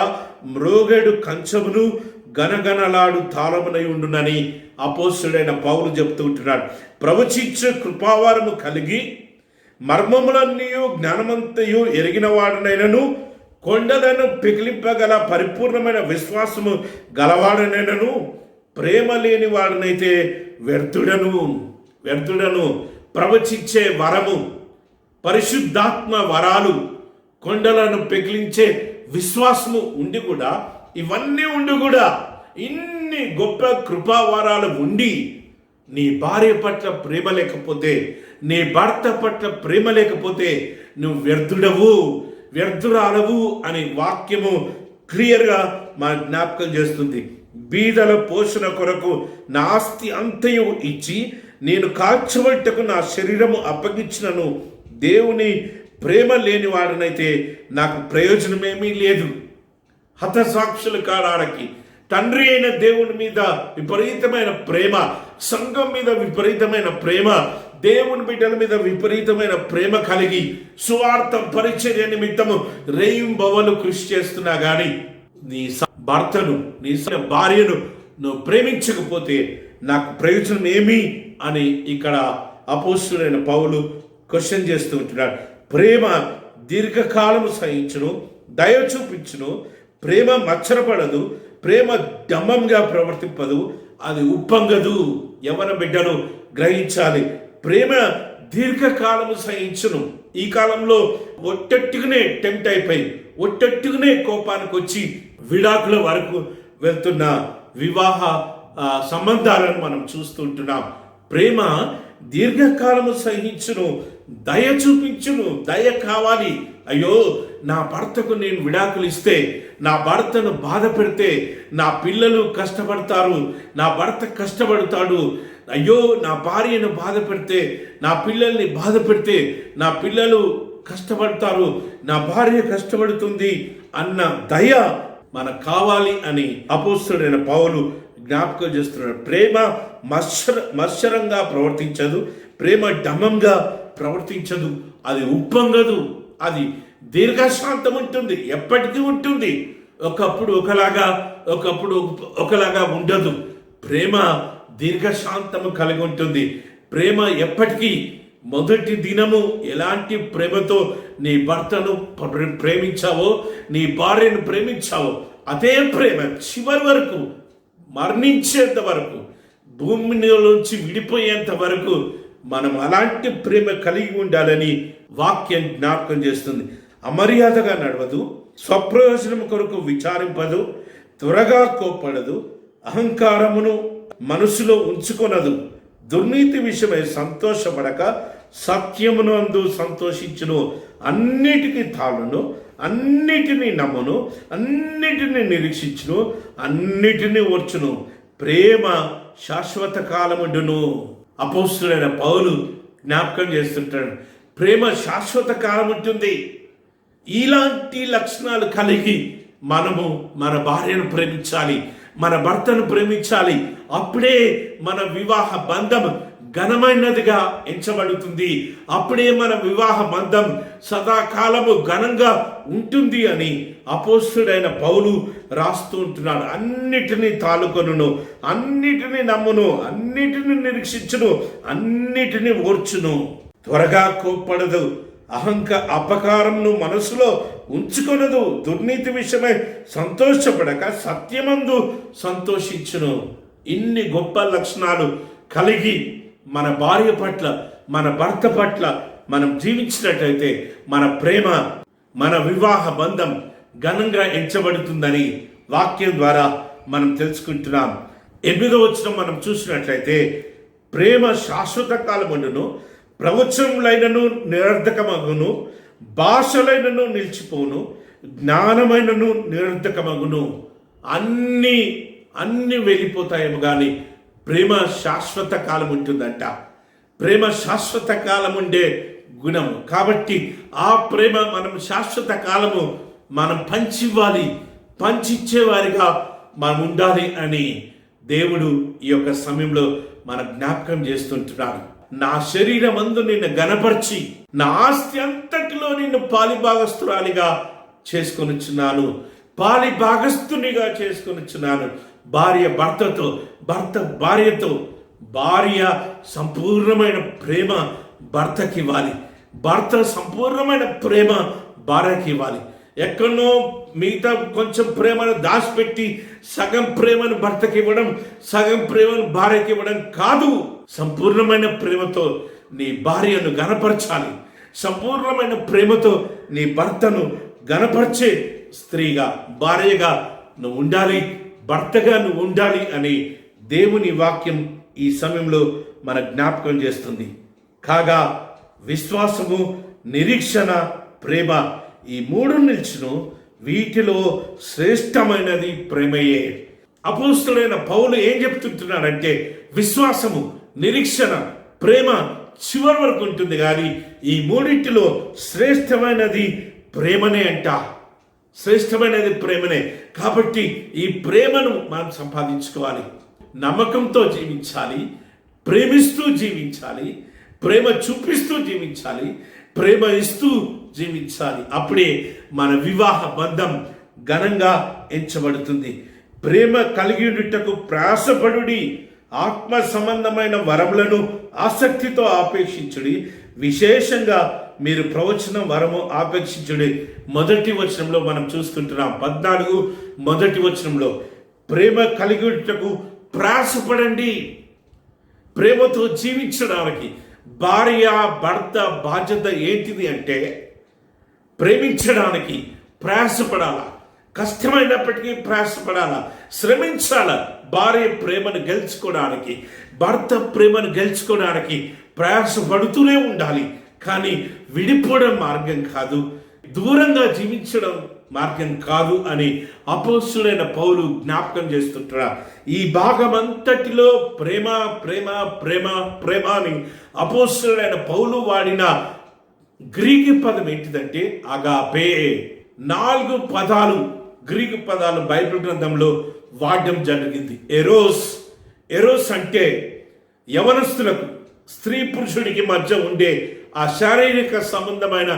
మ్రోగెడు కంచమును గనగనలాడు తాళమునై ఉండునని అపోస్తుడైన పౌలు చెప్తూ ఉంటున్నాడు. ప్రవచించే కృపావారము కలిగి మర్మములన్నీయు జ్ఞానమంతయు ఎరిగిన వాడనైనను కొండలను పిగిలింపగల పరిపూర్ణమైన విశ్వాసము గలవాడనైనను ప్రేమ లేని వాడనైతే వ్యర్థుడను. ప్రవచించే వరము, పరిశుద్ధాత్మ వరాలు, కొండలను పిగిలించే విశ్వాసము ఉండి కూడా, ఇవన్నీ ఉండి కూడా, ఇన్ని గొప్ప కృపావరాలు ఉండి నీ భార్య పట్ల ప్రేమ లేకపోతే, నీ భర్త పట్ల ప్రేమ లేకపోతే నువ్వు వ్యర్థురాలవు అని వాక్యము క్లియర్గా మా జ్ఞాపకం చేస్తుంది. బీదల పోషణ కొరకు నా ఆస్తి అంతయు ఇచ్చి నేను కాల్చబట్టకు నా శరీరము అప్పగించినను దేవుని ప్రేమ లేని వాడనైతే నాకు ప్రయోజనమేమీ లేదు. హతసాక్షుల కాడానికి తండ్రి అయిన దేవుని మీద విపరీతమైన ప్రేమ, సంఘం మీద విపరీతమైన ప్రేమ, దేవుని బిడ్డల మీద విపరీతమైన ప్రేమ కలిగి సువార్త పరిచర్య నిమిత్తము రేయింబవలు కృషి చేస్తున్నా కానీ నీ భర్తను, నీ భార్యను నువ్వు ప్రేమించకపోతే నాకు ప్రయోజనం ఏమి అని ఇక్కడ అపోస్తుడైన పౌలు క్వశ్చన్ చేస్తూ ఉంటున్నాడు. ప్రేమ దీర్ఘకాలము సహించును, దయ చూపించును, ప్రేమ మచ్చరపడదు, ప్రేమ డంబంగా ప్రవర్తింపదు, అది ఉప్పొంగదు. యవన బిడ్డను గ్రహించాలి. ప్రేమ దీర్ఘకాలము సహించును. ఈ కాలంలో ఒట్టట్టుగానే టెంప్ట్ అయిపోయి, ఒట్టట్టుగానే కోపానికి వచ్చి విడాకుల వరకు వెళ్తున్న వివాహ సంబంధాలను మనం చూస్తుంటున్నాం. ప్రేమ దీర్ఘకాలము సహించును, దయ చూపించును. దయ కావాలి. అయ్యో, నా భర్తకు నేను విడాకులు ఇస్తే, నా భర్తను బాధ పెడితే నా పిల్లలు కష్టపడతారు, నా భర్త కష్టపడతాడు, అయ్యో నా భార్యను బాధ పెడితే, నా పిల్లల్ని బాధ పెడితే నా పిల్లలు కష్టపడతారు, నా భార్య కష్టపడుతుంది అన్న దయ మనకు కావాలి అని అపోస్తుడైన పౌలు జ్ఞాపకం చేస్తున్నాడు. ప్రేమ మత్సరంగా ప్రవర్తించదు, ప్రేమ డంబంగా ప్రవర్తించదు, అది ఉప్పొంగదు, అది దీర్ఘశాంతం ఉంటుంది, ఎప్పటికీ ఉంటుంది. ఒకప్పుడు ఒకలాగా ఉండదు. ప్రేమ దీర్ఘశాంతము కలిగి ఉంటుంది. ప్రేమ ఎప్పటికీ, మొదటి దినము ఎలాంటి ప్రేమతో నీ భర్తను ప్రేమించావో, నీ భార్యను ప్రేమించావో, అదే ప్రేమ చివరి వరకు, మరణించేంత వరకు, భూమిలోంచి విడిపోయేంత వరకు మనం అలాంటి ప్రేమ కలిగి ఉండాలని వాక్యం జ్ఞాపకం చేస్తుంది. అమర్యాదగా నడవదు, స్వప్రయోజనం కొరకు విచారింపదు, త్వరగా కోప్పడదు, అహంకారమును మనసులో ఉంచుకొనదు, దుర్నీతి విషయమై సంతోషపడక సత్యమును అందు సంతోషించును, అన్నిటికీ తాళును, అన్నిటినీ నమ్మును, అన్నిటినీ నిరీక్షించును, అన్నిటినీ ఓర్చును. ప్రేమ శాశ్వత కాలముండును. అపోస్తుడైన పౌలు జ్ఞాపకం చేస్తుంటాడు. ప్రేమ శాశ్వత కాలం ఉంటుంది. ఇలాంటి లక్షణాలు కలిగి మనము మన భార్యను ప్రేమించాలి, మన భర్తను ప్రేమించాలి. అప్పుడే మన వివాహ బంధం ఘనమైనదిగా ఎంచబడుతుంది. అప్పుడే మన వివాహ బంధం సదాకాలము ఘనంగా ఉంటుంది అని అపోస్తుడైన పౌలు రాస్తూ ఉంటున్నాడు. అన్నిటినీ తాలుకొనును, అన్నిటినీ నమ్మును, అన్నిటినీ నిరీక్షించును, అన్నిటినీ ఓర్చును, త్వరగా కోప్పడదు, అపకారంను మనసులో ఉంచుకొనదు, దుర్నీతి విషయమై సంతోషపడక సత్యమందు సంతోషించును. ఇన్ని గొప్ప లక్షణాలు కలిగి మన భార్య పట్ల, మన భర్త పట్ల మనం జీవించినట్లయితే మన ప్రేమ, మన వివాహ బంధం ఘనంగా ఎంచబడుతుందని వాక్యం ద్వారా మనం తెలుసుకుంటున్నాం. 8వ వచనం మనం చూసినట్లయితే, ప్రేమ శాశ్వత కాలముండును, ప్రవచనములైనను నిరర్ధకమగును, భాషలైనను నిలిచిపోను, జ్ఞానమైనను నిరర్ధకమగును. అన్ని వెళ్ళిపోతాయేమో కానీ ప్రేమ శాశ్వత కాలం ఉంటుందంట. ప్రేమ శాశ్వత కాలం ఉండే గుణము కాబట్టి ఆ ప్రేమ మనం శాశ్వత కాలము మనం పంచివ్వాలి, పంచిచ్చేవారిగా మనం ఉండాలి అని దేవుడు ఈ యొక్క సమయంలో మన జ్ఞాపకం చేస్తుంటున్నాడు. నా శరీరం అందు నిన్ను గణపరిచి నా ఆస్తి అంతటిలో నిన్ను పాలిభాగస్తురాలిగా చేసుకొనిచున్నాను, పాలిభాగస్తునిగా చేసుకొనిచున్నాను. భార్య భర్తతో, భర్త భార్యతో, భార్య సంపూర్ణమైన ప్రేమ భర్తకి ఇవ్వాలి, భర్త సంపూర్ణమైన ప్రేమ భార్యకి ఇవ్వాలి. ఎక్కడో మిగతా కొంచెం ప్రేమను దాచిపెట్టి సగం ప్రేమను భర్తకి ఇవ్వడం, సగం ప్రేమను భార్యకి ఇవ్వడం కాదు. సంపూర్ణమైన ప్రేమతో నీ భార్యను గణపరచాలి, సంపూర్ణమైన ప్రేమతో నీ భర్తను గణపరిచే స్త్రీగా, భార్యగా నువ్వు ఉండాలి, భర్తగా నువ్వు ఉండాలి అని దేవుని వాక్యం ఈ సమయంలో మన జ్ఞాపకం చేస్తుంది. కాగా విశ్వాసము, నిరీక్షణ, ప్రేమ ఈ 3 నిలిచును, వీటిలో శ్రేష్టమైనది ప్రేమయే. అపోస్తలుడైన పౌలు ఏం చెప్తుంటున్నాడంటే, విశ్వాసము, నిరీక్షణ, ప్రేమ చివరి వరకు ఉంటుంది కానీ ఈ 3 శ్రేష్టమైనది ప్రేమనే అంట. శ్రేష్టమైనది ప్రేమనే. కాబట్టి ఈ ప్రేమను మనం సంపాదించుకోవాలి, నమ్మకంతో జీవించాలి, ప్రేమిస్తూ జీవించాలి, ప్రేమ చూపిస్తూ జీవించాలి, ప్రేమ ఇస్తూ జీవించాలి. అప్పుడే మన వివాహ బంధం ఘనంగా ఎంచబడుతుంది. ప్రేమ కలిగి ఉండుటకు ప్రయాసపడుడి, ఆత్మ సంబంధమైన వరములను ఆసక్తితో ఆపేక్షించుడి, విశేషంగా మీరు ప్రవచన వరము ఆపేక్షించుడి. 1వ వచనంలో మనం చూసుకుంటున్నాం. 14 1వ వచనంలో ప్రేమ కలిగి ఉండుటకు ప్రయాసపడండి. ప్రేమతో జీవించడానికి భార్య భర్త బాధ్యత ఏంటిది అంటే ప్రేమించడానికి ప్రయాసపడాల, కష్టమైనప్పటికీ ప్రయాసపడాల, శ్రమించాల. భార్య ప్రేమను గెలుచుకోవడానికి, భర్త ప్రేమను గెలుచుకోవడానికి ప్రయాసపడుతూనే ఉండాలి. కానీ విడిపోవడం మార్గం కాదు, దూరంగా జీవించడం మార్గం కాదు అని అపోస్తలుడైన పౌలు జ్ఞాపకం చేస్తుంటారు. ఈ భాగమంతటిలో ప్రేమ ప్రేమ ప్రేమ ప్రేమ అని అపోస్తలుడైన పౌలు వాడిన గ్రీకు పదం ఏంటిదంటే అగాపే. 4 పదాలు, గ్రీకు పదాలు బైబిల్ గ్రంథంలో వాడడం జరిగింది. ఎరోస్ అంటే యవనస్తులకు, స్త్రీ పురుషుడికి మధ్య ఉండే ఆ శారీరక సంబంధమైన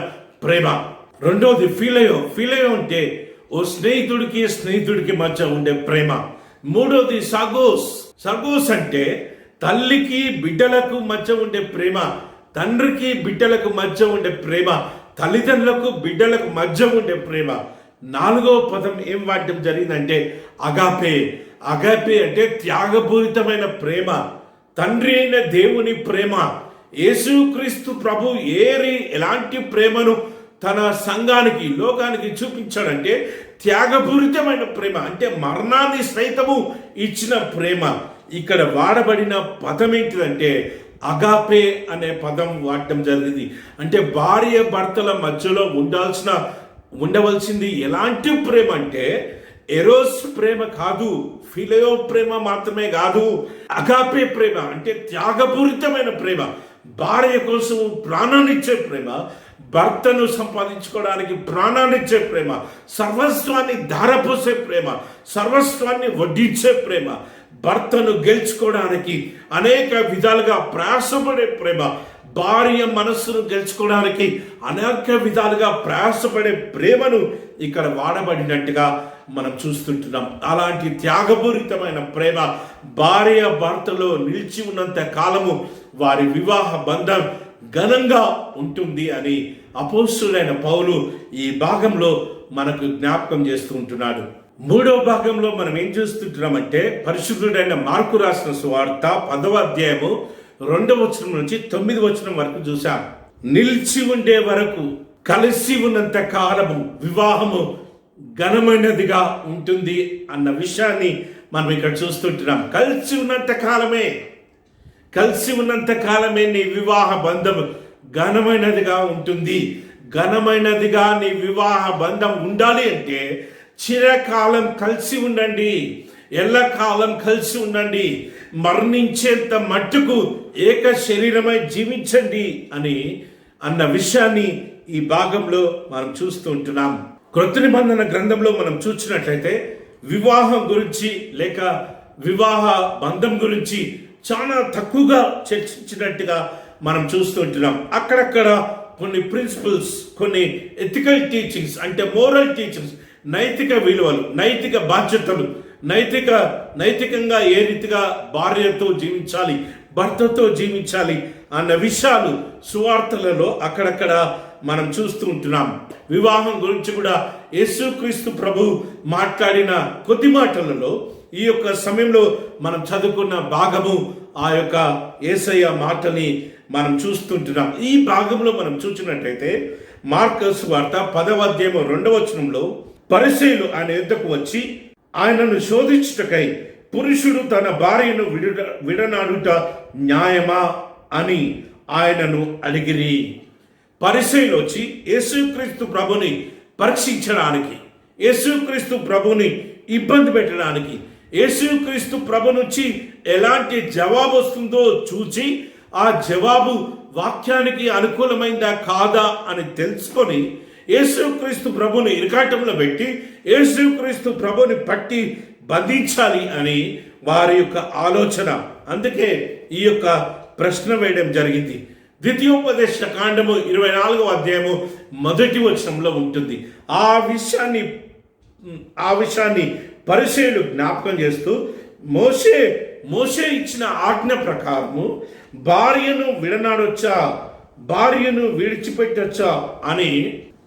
ప్రేమ. రెండోది ఫిలయో అంటే ఓ స్నేహితుడికి మధ్య ఉండే ప్రేమ. మూడోది సగోస్ అంటే తల్లికి బిడ్డలకు మధ్య ఉండే ప్రేమ, తండ్రికి బిడ్డలకు మధ్య ఉండే ప్రేమ, తల్లిదండ్రులకు బిడ్డలకు మధ్య ఉండే ప్రేమ. 4వ పదం ఏం వాడడం జరిగిందంటే అగాపే అంటే త్యాగపూరితమైన ప్రేమ, తండ్రి అయిన దేవుని ప్రేమ. యేసుక్రీస్తు ప్రభు ఎలాంటి ప్రేమను తన సంఘానికి, లోకానికి చూపించాడంటే త్యాగపూరితమైన ప్రేమ, అంటే మరణాన్ని సైతము ఇచ్చిన ప్రేమ. ఇక్కడ వాడబడిన పదం ఏంటిదంటే అగాపే అనే పదం వాడటం జరిగింది. అంటే భార్య భర్తల మధ్యలో ఉండవలసింది ఎలాంటి ప్రేమ అంటే ఎరోస్ ప్రేమ కాదు, ఫిలయో ప్రేమ మాత్రమే కాదు, అగాపే ప్రేమ అంటే త్యాగపూరితమైన ప్రేమ, భార్య కోసం ప్రాణాన్నిచ్చే ప్రేమ, భర్తను సంపాదించుకోవడానికి ప్రాణాన్నిచ్చే ప్రేమ, సర్వస్వాన్ని ధారపోసే ప్రేమ, సర్వస్వాన్ని వడ్డించే ప్రేమ, భర్తను గెలుచుకోవడానికి అనేక విధాలుగా ప్రయాసపడే ప్రేమ, భార్య మనస్సును గెలుచుకోవడానికి అనేక విధాలుగా ప్రయాసపడే ప్రేమను ఇక్కడ వాడబడినట్టుగా మనం చూస్తుంటున్నాం. అలాంటి త్యాగపూరితమైన ప్రేమ భార్య భర్తలో నిలిచి ఉన్నంత కాలము వారి వివాహ బంధం ఘనంగా ఉంటుంది అని అపోస్తలుడైన పౌలు ఈ భాగంలో మనకు జ్ఞాపకం చేస్తూ ఉంటున్నాడు. 3వ భాగంలో మనం ఏం చూస్తుంటున్నామంటే పరిశుద్ధుడైన మార్కు రాసిన సువార్త 10వ అధ్యాయము 2వ వచనం నుంచి 9వ వచనం వరకు చూసాం. నిలిచి ఉండే వరకు, కలిసి ఉన్నంత కాలము వివాహము ఘనమైనదిగా ఉంటుంది అన్న విషయాన్ని మనం ఇక్కడ చూస్తుంటున్నాం. కలిసి ఉన్నంత కాలమే నీ వివాహ బంధం ఘనమైనదిగా ఉంటుంది. ఘనమైనదిగా నీ వివాహ బంధం ఉండాలి అంటే చిరకాలం కలిసి ఉండండి, ఎల్లకాలం కలిసి ఉండండి, మరణించేంత మట్టుకు ఏక శరీరమై జీవించండి అన్న విషయాన్ని ఈ భాగంలో మనం చూస్తూ ఉంటున్నాం. క్రొత్త నిబంధన గ్రంథంలో మనం చూసినట్లయితే వివాహం గురించి లేక వివాహ బంధం గురించి చాలా తక్కువగా చర్చించినట్టుగా మనం చూస్తూ ఉంటున్నాం. అక్కడక్కడ కొన్ని ప్రిన్సిపల్స్, కొన్ని ఎథికల్ టీచింగ్స్ అంటే మోరల్ టీచింగ్స్, నైతిక విలువలు, నైతిక బాధ్యతలు, నైతికంగా ఏ రీతిగా భార్యతో జీవించాలి, భర్తతో జీవించాలి అన్న విషయాలు సువార్తలలో అక్కడక్కడ మనం చూస్తూ ఉంటున్నాం. వివాహం గురించి కూడా యేసుక్రీస్తు ప్రభు మాట్లాడిన కొద్ది మాటలలో ఈ యొక్క సమయంలో మనం చదువుకున్న భాగము ఆ యొక్క యేసయ్య మాటని మనం చూస్తుంటున్నాం. ఈ భాగంలో మనం చూసినట్లయితే మార్కు సువార్త 10వ అధ్యాయం 2వ వచనంలో పరిసయ్యులు ఆయన యొద్దకు వచ్చి ఆయనను శోధించుటకై పురుషుడు తన భార్యను విడనాడుట న్యాయమా అని ఆయనను అడిగిరి. పరిసయ్యులు వచ్చి యేసుక్రీస్తు ప్రభుని పరీక్షించడానికి, యేసుక్రీస్తు ప్రభుని ఇబ్బంది పెట్టడానికి, యేసుక్రీస్తు ప్రభు నుంచి ఎలాంటి జవాబు వస్తుందో చూచి ఆ జవాబు వాక్యానికి అనుకూలమైందా కాదా అని తెలుసుకొని యేసుక్రీస్తు ప్రభుని ఇరకాటంలో పెట్టి యేసుక్రీస్తు ప్రభుని పట్టి బంధించాలి అని వారి యొక్క ఆలోచన. అందుకే ఈ యొక్క ప్రశ్న వేయడం జరిగింది. ద్వితీయోపదేశ కాండము 24వ అధ్యాయము 1వ వచనంలో ఉంటుంది. ఆ విషయాన్ని పరిసయ్యులు జ్ఞాపకం చేస్తూ మోషే ఇచ్చిన ఆజ్ఞ ప్రకారము భార్యను విడనాడొచ్చా, భార్యను విడిచిపెట్టొచ్చా అని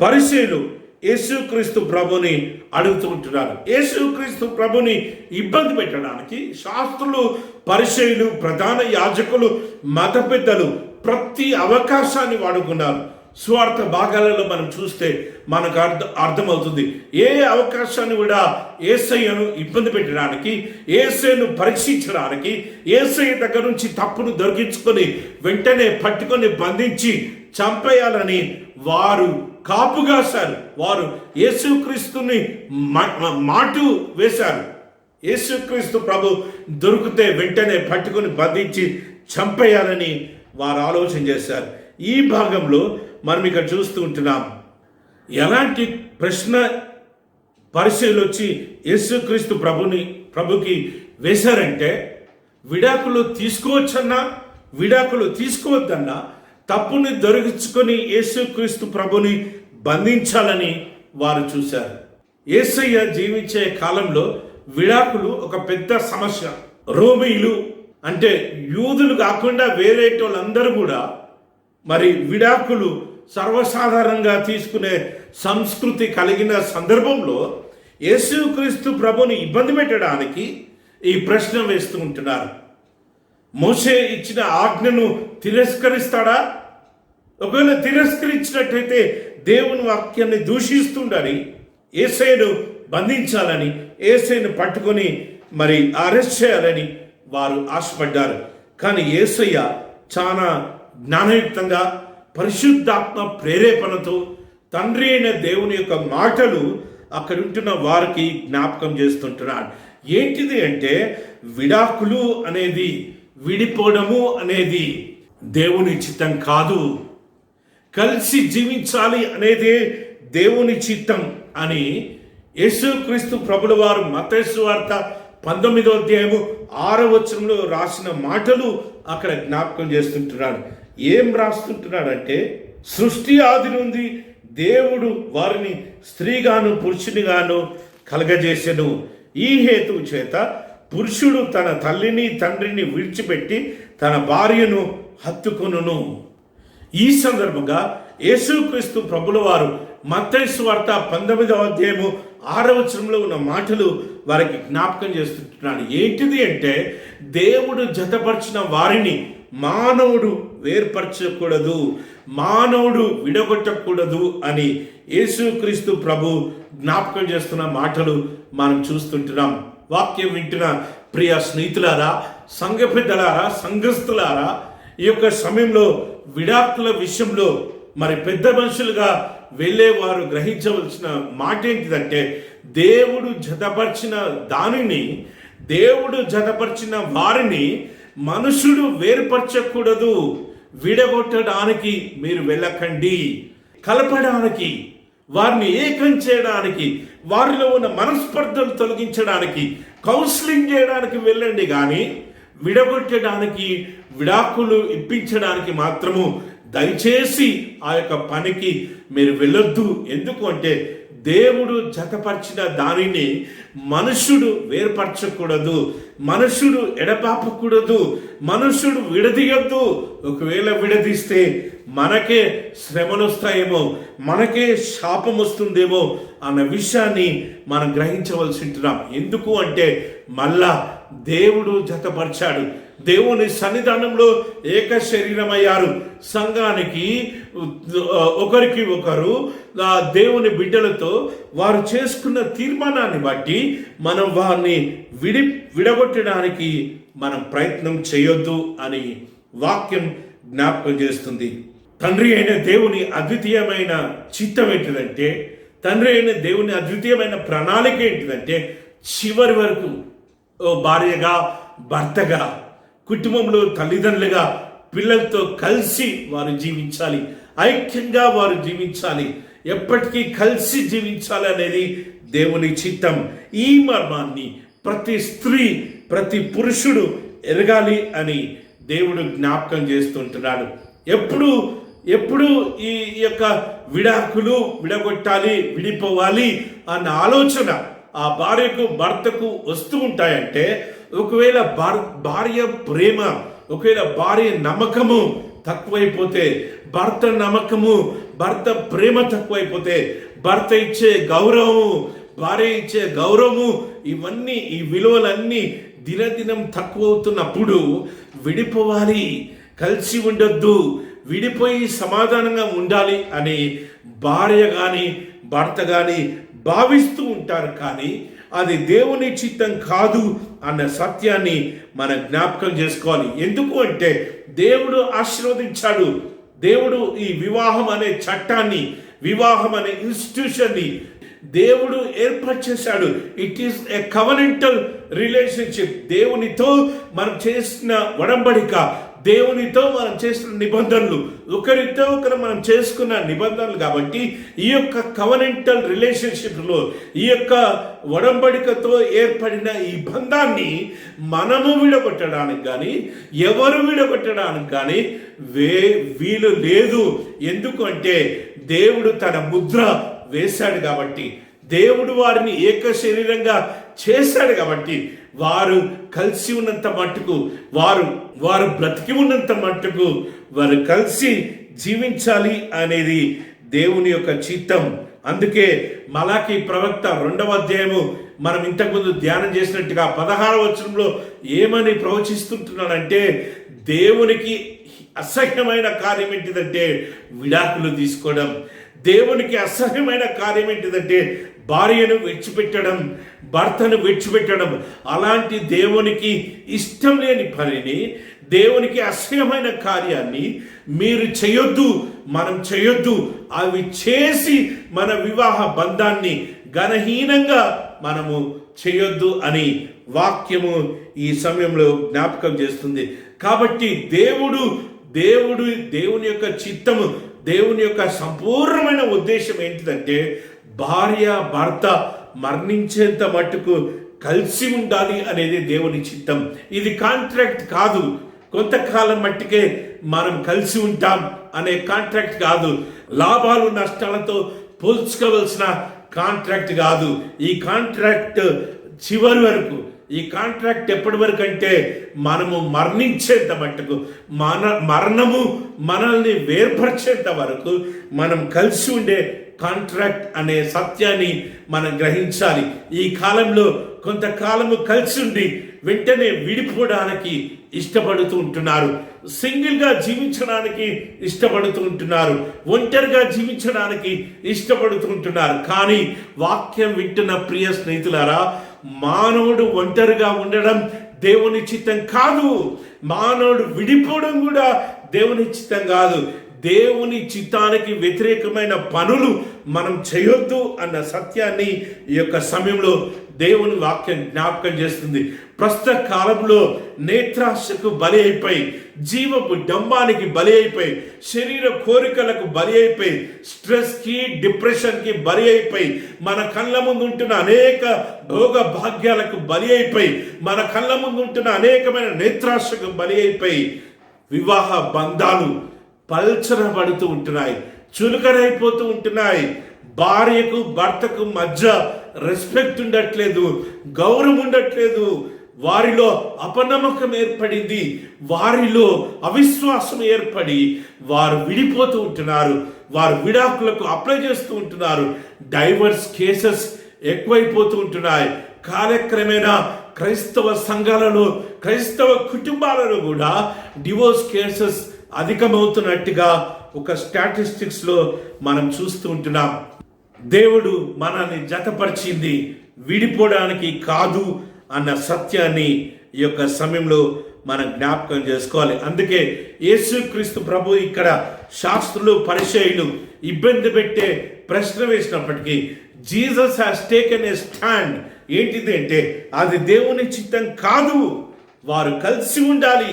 పరిసయ్యులు యేసుక్రీస్తు ప్రభుని అడుగుతుంటున్నారు. యేసుక్రీస్తు ప్రభుని ఇబ్బంది పెట్టడానికి శాస్త్రులు, పరిసయ్యులు, ప్రధాన యాజకులు, మత పెద్దలు ప్రతి అవకాశాన్ని వాడుకున్నారు. స్వార్థ భాగాలలో మనం చూస్తే మనకు అర్థమవుతుంది. ఏ అవకాశాన్ని కూడా యేసయ్యను ఇబ్బంది పెట్టడానికి, యేసయ్యను పరీక్షించడానికి, యేసయ్య దగ్గర నుంచి తప్పును దొరికించుకొని వెంటనే పట్టుకొని బంధించి చంపేయాలని వారు కాపుగాశారు. వారు యేసుక్రీస్తుని మాటు వేశారు. యేసుక్రీస్తు ప్రభు దొరికితే వెంటనే పట్టుకొని బంధించి చంపేయాలని వారు ఆలోచన చేశారు. ఈ భాగంలో మనం ఇక్కడ చూస్తూ ఉంటున్నాం. ఎలాంటి ప్రశ్న పరిసయ్యులు వచ్చి యేసుక్రీస్తు ప్రభుకి వేశారంటే, విడాకులు తీసుకోవచ్చన్నా విడాకులు తీసుకోవద్దన్నా తప్పుని దొరికించుకొని యేసుక్రీస్తు ప్రభుని బంధించాలని వారు చూశారు. యేసయ్య జీవించే కాలంలో విడాకులు ఒక పెద్ద సమస్య. రోమీయులు అంటే యూదులు కాకుండా వేరేటోళ్ళందరూ కూడా మరి విడాకులు సర్వసాధారణంగా తీసుకునే సంస్కృతి కలిగిన సందర్భంలో యేసుక్రీస్తు ప్రభుని ఇబ్బంది పెట్టడానికి ఈ ప్రశ్న వేస్తూ ఉంటున్నారు. మోషే ఇచ్చిన ఆజ్ఞను తిరస్కరిస్తాడా? ఒకవేళ తిరస్కరించినట్లయితే దేవుని వాక్యాన్ని దూషిస్తుండని యేసయ్యను బంధించాలని, యేసయ్యను పట్టుకొని మరి అరెస్ట్ చేయాలని వారు ఆశపడ్డారు. కానీ యేసయ్య చాలా జ్ఞానయుక్తంగా పరిశుద్ధాత్మ ప్రేరేపణతో తండ్రి అయిన దేవుని యొక్క మాటలు అక్కడ ఉంటున్న వారికి జ్ఞాపకం చేస్తుంటున్నాడు. ఏంటిది అంటే, విడాకులు అనేది, విడిపోవడము అనేది దేవుని చిత్తం కాదు. కలిసి జీవించాలి అనేదే దేవుని చిత్తం అని యేసుక్రీస్తు ప్రభుల వారు మత్తయి సువార్త 19వ అధ్యాయము 6వ వచనంలో రాసిన మాటలు అక్కడ జ్ఞాపకం చేస్తుంటున్నాడు. ఏం రాస్తుంటున్నాడంటే, సృష్టి ఆది నుండి దేవుడు వారిని స్త్రీగాను పురుషునిగాను కలగజేసెను. ఈ హేతువు చేత పురుషుడు తన తల్లిని తండ్రిని విడిచిపెట్టి తన భార్యను హత్తుకొనును. ఈ సందర్భంగా యేసుక్రీస్తు ప్రభుల వారు మత్తయి సువార్త 19వ అధ్యాయము 6వ వచనంలో ఉన్న మాటలు వారికి జ్ఞాపకం చేస్తుంటున్నాడు. ఏంటిది అంటే, దేవుడు జతపరిచిన వారిని మానవుడు వేర్పరచకూడదు, మానవుడు విడగొట్టకూడదు అని యేసుక్రీస్తు ప్రభు జ్ఞాపకం చేస్తున్న మాటలు మనం చూస్తుంటున్నాం. వాక్యం వింటున్న ప్రియ స్నేహితులారా, సంఘ పెద్దలారా, సంఘస్థులారా, ఈ యొక్క సమయంలో విడాకుల విషయంలో మరి పెద్ద మనుషులుగా వెళ్ళేవారు గ్రహించవలసిన మాట ఏంటిదంటే, దేవుడు జతపరిచిన దానిని, దేవుడు జతపరిచిన వారిని మనుషుడు వేరుపరచకూడదు. విడగొట్టడానికి మీరు వెళ్ళకండి, కలపడానికి, వారిని ఏకం చేయడానికి, వారిలో ఉన్న మనస్పర్ధలు తొలగించడానికి, కౌన్సిలింగ్ చేయడానికి వెళ్ళండి. కానీ విడగొట్టడానికి, విడాకులు ఇప్పించడానికి మాత్రము దయచేసి ఆ యొక్క పనికి మీరు వెళ్ళొద్దు. ఎందుకు అంటే దేవుడు జతపరిచిన దానిని మనుషుడు వేర్పరచకూడదు, మనుషుడు ఎడపాపకూడదు, మనుషుడు విడదీయొద్దు. ఒకవేళ విడదీస్తే మనకే శ్రమలు వస్తాయేమో, మనకే శాపం వస్తుందేమో అన్న విషయాన్ని మనం గ్రహించవలసి ఉంటున్నాం. ఎందుకు అంటే మళ్ళా దేవుడు జతపరిచాడు, దేవుని సన్నిధానంలో ఏక శరీరమయ్యారు. సంఘానికి ఒకరికి ఒకరు దేవుని బిడ్డలతో వారు చేసుకున్న తీర్మానాన్ని బట్టి మనం వారిని విడగొట్టడానికి మనం ప్రయత్నం చేయొద్దు అని వాక్యం జ్ఞాపకం చేస్తుంది. తండ్రి అయిన దేవుని అద్వితీయమైన చిత్తం ఏంటిదంటే, తండ్రి అయిన దేవుని అద్వితీయమైన ప్రణాళిక ఏంటిదంటే, చివరి వరకు భార్యగా, భర్తగా, కుటుంబంలో తల్లిదండ్రులుగా, పిల్లలతో కలిసి వారు జీవించాలి, ఐక్యంగా వారు జీవించాలి, ఎప్పటికీ కలిసి జీవించాలి అనేది దేవుని చిత్తం. ఈ మర్మాన్ని ప్రతి స్త్రీ, ప్రతి పురుషుడు ఎరగాలి అని దేవుడు జ్ఞాపకం చేస్తుంటున్నాడు. ఎప్పుడు ఈ యొక్క విడాకులు, విడగొట్టాలి, విడిపోవాలి అన్న ఆలోచన ఆ భార్యకు, భర్తకు వస్తూ ఉంటాయంటే, ఒకవేళ భార్య ప్రేమ, ఒకవేళ భార్య నమ్మకము తక్కువైపోతే, భర్త నమ్మకము, భర్త ప్రేమ తక్కువైపోతే, భర్త ఇచ్చే గౌరవము, భార్య ఇచ్చే గౌరవము, ఇవన్నీ, ఈ విలువలన్నీ దినదినం తక్కువ అవుతున్నప్పుడు విడిపోవాలి, కలిసి ఉండొద్దు, విడిపోయి సమాధానంగా ఉండాలి అని భార్య కానీ భర్త కానీ భావిస్తూ ఉంటారు. కానీ అది దేవుని చిత్తం కాదు అన్న సత్యాన్ని మనం జ్ఞాపకం చేసుకోవాలి. ఎందుకు అంటే దేవుడు ఆశీర్వదించాడు. దేవుడు ఈ వివాహం అనే చట్టాన్ని, వివాహం అనే ఇన్స్టిట్యూషన్ని దేవుడు ఏర్పాటు చేశాడు. It is a covenantal relationship. దేవునితో మనం చేసిన ఒడంబడిక, దేవునితో మనం చేసిన నిబంధనలు, ఒకరితో ఒకరు మనం చేసుకున్న నిబంధనలు. కాబట్టి ఈ యొక్క కవనెంటల్ రిలేషన్షిప్లో, ఈ యొక్క ఒడంబడికతో ఏర్పడిన ఈ బంధాన్ని మనము విడగొట్టడానికి కానీ, ఎవరు విడగొట్టడానికి కానీ వీలు లేదు. ఎందుకు అంటే దేవుడు తన ముద్ర వేశాడు కాబట్టి, దేవుడు వారిని ఏక శరీరంగా చేశాడు కాబట్టి, వారు కలిసి ఉన్నంత మట్టుకు, వారు బ్రతికి ఉన్నంత మట్టుకు వారు కలిసి జీవించాలి అనేది దేవుని యొక్క చిత్తం. అందుకే మలాకి ప్రవక్త 2వ అధ్యాయము మనం ఇంతకుముందు ధ్యానం చేసినట్టుగా 16వ వచనంలో ఏమని ప్రవచిస్తుంటున్నాడంటే, దేవునికి అసహ్యమైన కార్యం ఏంటిదంటే విడాకులు తీసుకోవడం. దేవునికి అసహ్యమైన కార్యం ఏంటిదంటే భార్యను విడిచిపెట్టడం, భర్తను విడిచిపెట్టడం. అలాంటి దేవునికి ఇష్టం లేని పనిని, దేవునికి అసహ్యమైన కార్యాన్ని మీరు చేయొద్దు, మనం చేయొద్దు. అవి చేసి మన వివాహ బంధాన్ని ఘనహీనంగా మనము చేయొద్దు అని వాక్యము ఈ సమయంలో జ్ఞాపకం చేస్తుంది. కాబట్టి దేవుని యొక్క చిత్తము, దేవుని యొక్క సంపూర్ణమైన ఉద్దేశం ఏంటిదంటే భార్య భర్త మరణించేంత మట్టుకు కలిసి ఉండాలి అనేది దేవుని చిత్తం. ఇది కాంట్రాక్ట్ కాదు. కొంతకాలం మట్టుకే మనం కలిసి ఉంటాం అనే కాంట్రాక్ట్ కాదు. లాభాలు నష్టాలతో పోల్చుకోవలసిన కాంట్రాక్ట్ కాదు. ఈ కాంట్రాక్ట్ చివరి వరకు, ఈ కాంట్రాక్ట్ ఎప్పటి వరకు అంటే మనము మరణించేంత మట్టుకు, మరణము మనల్ని వేర్పరిచేంత వరకు మనం కలిసి ఉండే కాంట్రాక్ట్ అనే సత్యాన్ని మనం గ్రహించాలి. ఈ కాలంలో కొంతకాలము కలిసి ఉండి వెంటనే విడిపోవడానికి ఇష్టపడుతూ ఉంటున్నారు. సింగిల్గా జీవించడానికి ఇష్టపడుతూ ఉంటున్నారు. ఒంటరిగా జీవించడానికి ఇష్టపడుతూ ఉంటున్నారు. కానీ వాక్యం వింటున్న ప్రియ స్నేహితులారా, మానవుడు ఒంటరిగా ఉండడం దేవుని చిత్తం కాదు. మానవుడు విడిపోవడం కూడా దేవుని చిత్తం కాదు. దేవుని చిత్తానికి వ్యతిరేకమైన పనులు మనం చేయొద్దు అన్న సత్యాన్ని ఈ యొక్క సమయంలో దేవుని వాక్యం జ్ఞాపకం చేస్తుంది. ప్రస్తుత కాలంలో నేత్రాశకు బలి అయిపోయి, జీవపు డంబానికి బలి అయిపోయి, శరీర కోరికలకు బలి అయిపోయి, స్ట్రెస్కి డిప్రెషన్కి బలి అయిపోయి, మన కళ్ళ ముందు ఉంటున్న అనేక భోగ భాగ్యాలకు బలి అయిపోయి, మన కళ్ళ ముందు ఉంటున్న అనేకమైన నేత్రాశకు బలి అయిపోయి వివాహ బంధాలు పల్చనబడుతూ ఉంటున్నాయి, చులకనైపోతూ ఉంటున్నాయి. భార్యకు భర్తకు మధ్య రెస్పెక్ట్ ఉండట్లేదు, గౌరవం ఉండట్లేదు. వారిలో అపనమ్మకం ఏర్పడింది, వారిలో అవిశ్వాసం ఏర్పడి వారు విడిపోతూ ఉంటున్నారు. వారు విడాకులకు అప్లై చేస్తూ ఉంటున్నారు. డైవర్స్ కేసెస్ ఎక్కువైపోతూ ఉంటున్నాయి. కాలక్రమేణా క్రైస్తవ సంఘాలలో, క్రైస్తవ కుటుంబాలలో కూడా డివోర్స్ కేసెస్ అధికమవుతున్నట్టుగా ఒక స్టాటిస్టిక్స్లో మనం చూస్తూ ఉంటున్నాం. దేవుడు మనల్ని జతపరిచింది విడిపోవడానికి కాదు అన్న సత్యాన్ని ఈ యొక్క సమయంలో మనం జ్ఞాపకం చేసుకోవాలి. అందుకే యేసుక్రీస్తు ప్రభు ఇక్కడ శాస్త్రులు పరిచయులు ఇబ్బంది పెట్టే ప్రశ్న వేసినప్పటికీ Jesus has taken a stand. ఏంటిది అంటే అది దేవుని చిత్తం కాదు. వారు కలిసి ఉండాలి,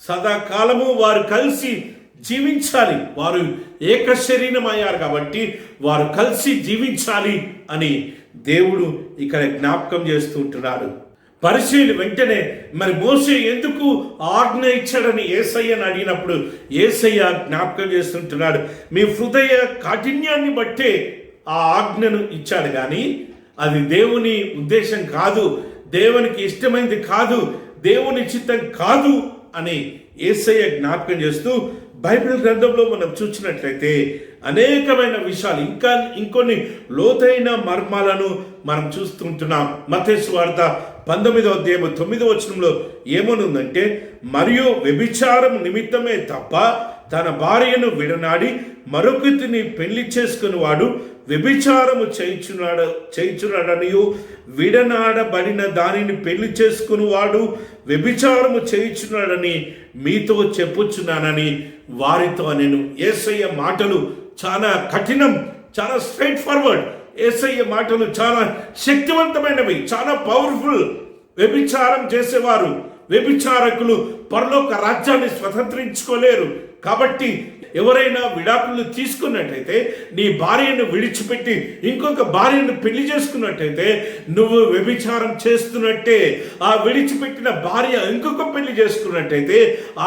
సదాకాలము వారు కలిసి జీవించాలి. వారు ఏక శరీరం అయ్యారు కాబట్టి వారు కలిసి జీవించాలి అని దేవుడు ఇక్కడ జ్ఞాపకం చేస్తూ ఉంటున్నాడు. పరిచయులు వెంటనే మరి మోషే ఎందుకు ఆజ్ఞ ఇచ్చాడని యేసయ్యని అడిగినప్పుడు యేసయ్య జ్ఞాపకం చేస్తుంటున్నాడు, మీ హృదయ కాఠిన్యాన్ని బట్టే ఆ ఆజ్ఞను ఇచ్చాడు, కానీ అది దేవుని ఉద్దేశం కాదు, దేవునికి ఇష్టమైనది కాదు, దేవుని చిత్తం కాదు అని యేసయ్య జ్ఞాపకం చేస్తూ బైబిల్ గ్రంథంలో మనం చూసినట్లయితే అనేకమైన విషయాలు, ఇంకొన్ని లోతైన మర్మాలను మనం చూస్తుంటున్నాం. మత్తయి సువార్త 19వ అధ్యాయం 9వ వచనంలో ఏమనుందంటే, మరియు వ్యభిచారం నిమిత్తమే తప్ప తన భార్యను విడనాడి మరొకటిని పెళ్లి చేసుకుని వాడు వ్యభిచారము చేయుచున్నాడనియు, విడనాడబడిన దానిని పెళ్లి చేసుకుని వాడు వ్యభిచారము చేయుచున్నాడని మీతో చెప్పుచున్నానని వారితో నేను. యేసయ్య మాటలు చాలా కఠినం, చాలా స్ట్రైట్ ఫార్వర్డ్. యేసయ్య మాటలు చాలా శక్తివంతమైనవి, చాలా పవర్ఫుల్. వ్యభిచారం చేసేవారు, వ్యభిచారకులు పరలోక రాజ్యాన్ని స్వతంత్రించుకోలేరు. కాబట్టి ఎవరైనా విడాకులు తీసుకున్నట్లయితే, నీ భార్యను విడిచిపెట్టి ఇంకొక భార్యను పెళ్లి చేసుకున్నట్టయితే నువ్వు వ్యభిచారం చేస్తున్నట్టే. ఆ విడిచిపెట్టిన భార్య ఇంకొక పెళ్లి చేసుకున్నట్టయితే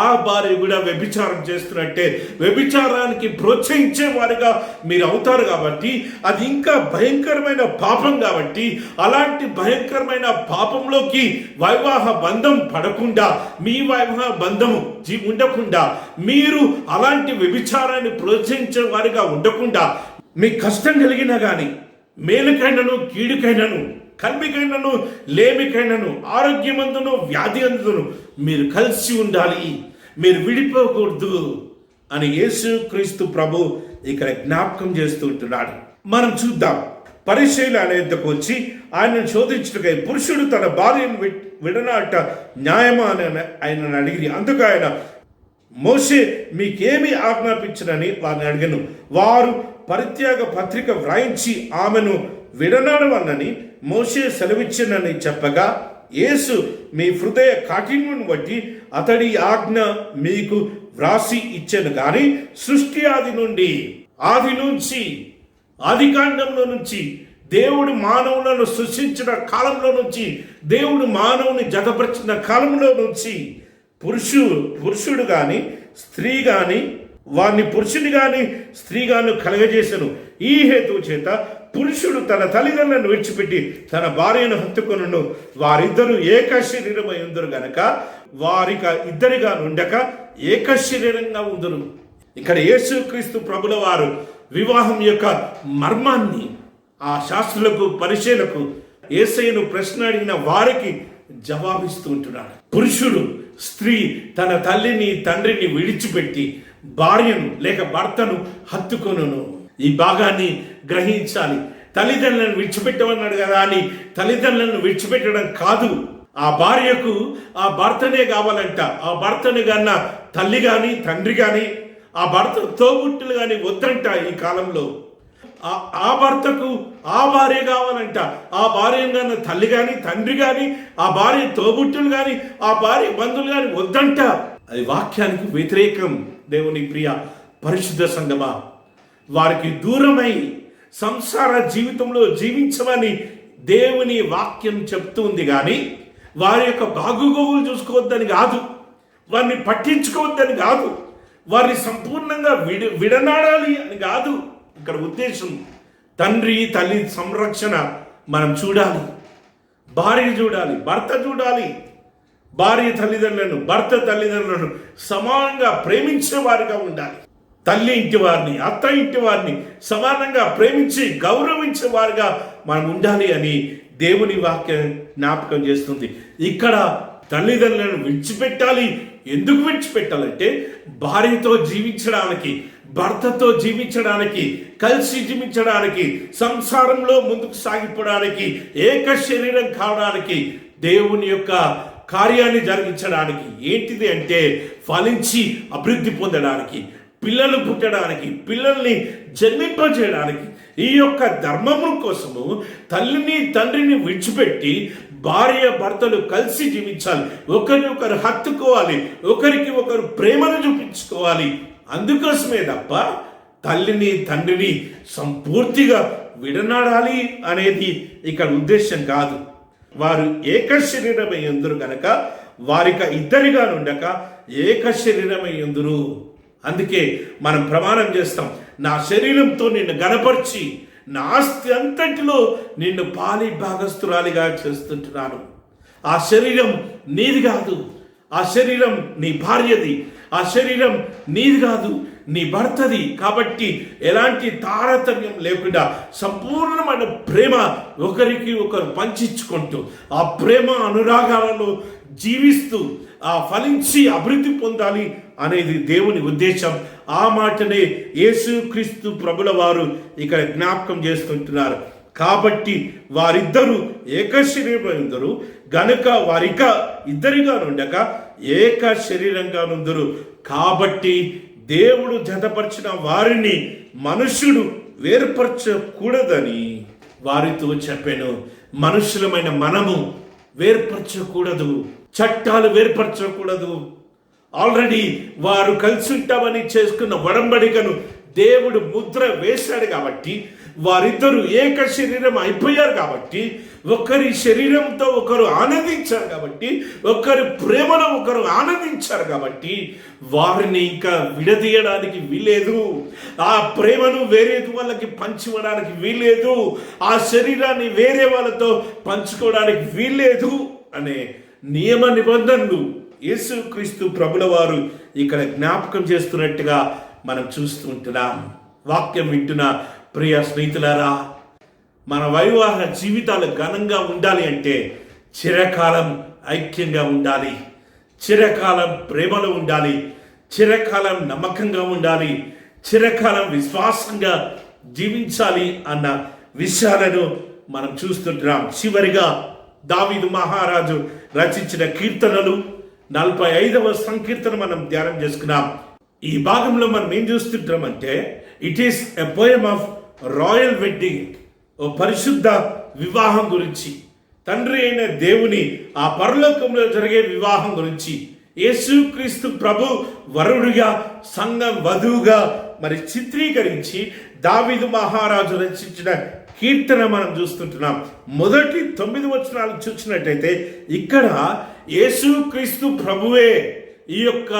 ఆ భార్య కూడా వ్యభిచారం చేస్తున్నట్టే. వ్యభిచారానికి ప్రోత్సహించే వారిగా మీరు అవుతారు. కాబట్టి అది ఇంకా భయంకరమైన పాపం. కాబట్టి అలాంటి భయంకరమైన పాపంలోకి వైవాహ బంధం పడకుండా, మీ వైవాహ బంధం ఉండకుండా, మీరు అలాంటి వ్యభిచారాన్ని ప్రోత్సహించే వారిగా ఉండకుండా, మీ కష్టం కలిగినా కానీ, మేలుకైనను కీడుకైనను, కల్మికైనను లేమికైనను, ఆరోగ్యమందును వ్యాధి అందును మీరు కలిసి ఉండాలి, మీరు విడిపోకూడదు అని యేసుక్రీస్తు ప్రభు ఇక్కడ జ్ఞాపకం చేస్తూ ఉంటున్నాడు. మనం చూద్దాం. పరిచయులు ఆయన యొద్దకు వచ్చి ఆయనను శోధించుటకై, పురుషుడు తన భార్యను విడనాట న్యాయమా అని ఆయనను అడిగి, అందుకు ఆయన, మోషే మీకేమి ఆజ్ఞాపించనని వారిని అడిగాను. వారు పరిత్యాగ పత్రిక వ్రాయించి ఆమెను విడనాడవన్నని మోషే సెలవిచ్చినని చెప్పగా, యేసు మీ హృదయ కాఠిన్యం బట్టి అతడి ఆజ్ఞ మీకు వ్రాసి ఇచ్చాను. కానీ సృష్టి ఆది నుంచి ఆదికాండంలో నుంచి దేవుడు మానవులను సృష్టించిన కాలంలో నుంచి, దేవుడు మానవుని జతపరిచిన కాలంలో నుంచి పురుషుడు కానీ స్త్రీ కానీ వారిని పురుషుని కానీ స్త్రీ కానీ కలగజేసను. ఈ హేతువు చేత పురుషుడు తన తల్లిదండ్రులను విడిచిపెట్టి తన భార్యను హత్తుకొనును, వారిద్దరూ ఏక శరీరమై ఉందరు గనక వారిక ఇద్దరిగా ఉండక ఏక శరీరంగా ఉందరు. ఇక్కడ యేసుక్రీస్తు ప్రభుల వారు వివాహం యొక్క మర్మాన్ని ఆ శాస్త్రులకు పరిచయులకు యేసయ్యను ప్రశ్న అడిగిన వారికి జవాబిస్తూ ఉంటున్నాడు. పురుషుడు స్త్రీ తన తల్లిని తండ్రిని విడిచిపెట్టి భార్యను లేక భర్తను హత్తుకొనును. ఈ భాగాన్ని గ్రహించాలి. తల్లిదండ్రులను విడిచిపెట్టమన్నాడు కదా అని తల్లిదండ్రులను విడిచిపెట్టడం కాదు. ఆ భార్యకు ఆ భర్తనే కావాలంట. ఆ భర్తను కన్నా తల్లి కానీ తండ్రి కానీ ఆ భర్త తోబుట్టులు కానీ వద్దంట. ఈ కాలంలో ఆ భర్తకు ఆ భార్య కావాలంట. ఆ భార్య కన్నా తల్లి కానీ తండ్రి కానీ ఆ భార్య తోబుట్టులు కానీ ఆ భార్య బంధువులు కానీ వద్దంట. అది వాక్యానికి వ్యతిరేకం. దేవుని ప్రియ పరిశుద్ధ సంగమా, వారికి దూరమై సంసార జీవితంలో జీవించమని దేవుని వాక్యం చెప్తుంది కానీ వారి యొక్క బాగుగోగులు చూసుకోవద్దని కాదు, వారిని పట్టించుకోవద్దని కాదు, వారిని సంపూర్ణంగా విడనాడాలి అని కాదు. ఇక్కడ ఉద్దేశం తండ్రి తల్లి సంరక్షణ మనం చూడాలి. భార్య చూడాలి, భర్త చూడాలి. భార్య తల్లిదండ్రులను భర్త తల్లిదండ్రులను సమానంగా ప్రేమించే వారిగా ఉండాలి. తల్లి ఇంటి వారిని అత్త ఇంటి వారిని సమానంగా ప్రేమించి గౌరవించే వారిగా మనం ఉండాలి అని దేవుని వాక్యం జ్ఞాపకం చేస్తుంది. ఇక్కడ తల్లిదండ్రులను విడిచిపెట్టాలి. ఎందుకు విడిచిపెట్టాలంటే భార్యతో జీవించడానికి, భర్తతో జీవించడానికి, కలిసి జీవించడానికి, సంసారంలో ముందుకు సాగిపోవడానికి, ఏక శరీరం కావడానికి, దేవుని యొక్క కార్యాన్ని జరిగించడానికి. ఏంటిది అంటే ఫలించి అభివృద్ధి పొందడానికి, పిల్లలు పుట్టడానికి, పిల్లల్ని జన్మింపజేయడానికి. ఈ యొక్క ధర్మము కోసము తల్లిని తండ్రిని విడిచిపెట్టి భార్య భర్తలు కలిసి జీవించాలి. ఒకరినొకరు హత్తుకోవాలి, ఒకరికి ఒకరు ప్రేమను చూపించుకోవాలి. అందుకోసమే తప్ప తల్లిని తండ్రిని సంపూర్తిగా విడనాడాలి అనేది ఇక్కడ ఉద్దేశం కాదు. వారు ఏక శరీరమై ఎందురు గనక వారిక ఇద్దరిగా నుండక ఏక శరీరమై ఎందురు. అందుకే మనం ప్రమాణం చేస్తాం, నా శరీరంతో నిన్ను గనపరిచి నా ఆస్తి అంతటిలో నిన్ను పాలి భాగస్తురాలిగా చేస్తుంటున్నాను. ఆ శరీరం నీది కాదు, ఆ శరీరం నీ భార్యది, ఆ శరీరం నీది కాదు నీ భర్తది. కాబట్టి ఎలాంటి తారతమ్యం లేకుండా సంపూర్ణమైన ప్రేమ ఒకరికి ఒకరు పంచుకుంటూ ఆ ప్రేమ అనురాగాలలో జీవిస్తూ ఆ ఫలించి అభివృద్ధి పొందాలి అనేది దేవుని ఉద్దేశం. ఆ మాటనే యేసుక్రీస్తు ప్రభుల వారు ఇక్కడ జ్ఞాపకం చేస్తుంటున్నారు. కాబట్టి వారిద్దరూ ఏక శరీరంగా ఉందరు గనుక వారిక ఇద్దరిగా నుండక ఏక శరీరంగా నుందరు. కాబట్టి దేవుడు జతపరిచిన వారిని మనుష్యుడు వేర్పరచకూడదని వారితో చెప్పాను. మనుషులమైన మనము వేర్పరచకూడదు, చట్టాలు వేర్పరచకూడదు. ఆల్రెడీ వారు కలిసి ఉంటామని చేసుకున్న ఒడంబడికను దేవుడు ముద్ర వేశాడు కాబట్టి వారిద్దరూ ఏక శరీరం అయిపోయారు. కాబట్టి ఒకరి శరీరంతో ఒకరు ఆనందించారు, కాబట్టి ఒకరి ప్రేమలో ఒకరు ఆనందించారు. కాబట్టి వారిని ఇంకా విడదీయడానికి వీలేదు. ఆ ప్రేమను వేరే వాళ్ళకి పంచివ్వడానికి వీలేదు. ఆ శరీరాన్ని వేరే వాళ్ళతో పంచుకోవడానికి వీలేదు అనే నియమ నిబంధనలు యేసుక్రీస్తు ప్రభుల వారు ఇక్కడ జ్ఞాపకం చేస్తున్నట్టుగా మనం చూస్తూ ఉంటున్నాం. వాక్యం వింటున్న ప్రియ స్నేహితులారా, మన వైవాహిక జీవితాలు ఘనంగా ఉండాలి అంటే చిరకాలం ఐక్యంగా ఉండాలి, చిరకాలం ప్రేమలో ఉండాలి, చిరకాలం నమ్మకంగా ఉండాలి, చిరకాలం విశ్వాసంగా జీవించాలి అన్న విషయాలను మనం చూస్తుంటున్నాం. చివరిగా దావీదు మహారాజు రచించిన కీర్తనలు 45వ సంకీర్తన మనం ధ్యానం చేసుకున్నాం. ఈ భాగంలో మనం ఏం చూస్తుంటామంటే it is a poem of royal wedding, ఓ పరిశుద్ధ వివాహం గురించి, తండ్రి అయిన దేవుని ఆ పరలోకంలో జరిగే వివాహం గురించి, యేసుక్రీస్తు ప్రభు వరుడుగా సంఘం వధువుగా మరి చిత్రీకరించి దావీదు మహారాజు రచించిన కీర్తన మనం చూస్తుంటున్నాం. మొదటి 9 వచనాలు చూసినట్టయితే ఇక్కడ యేసుక్రీస్తు ప్రభువే ఈ యొక్క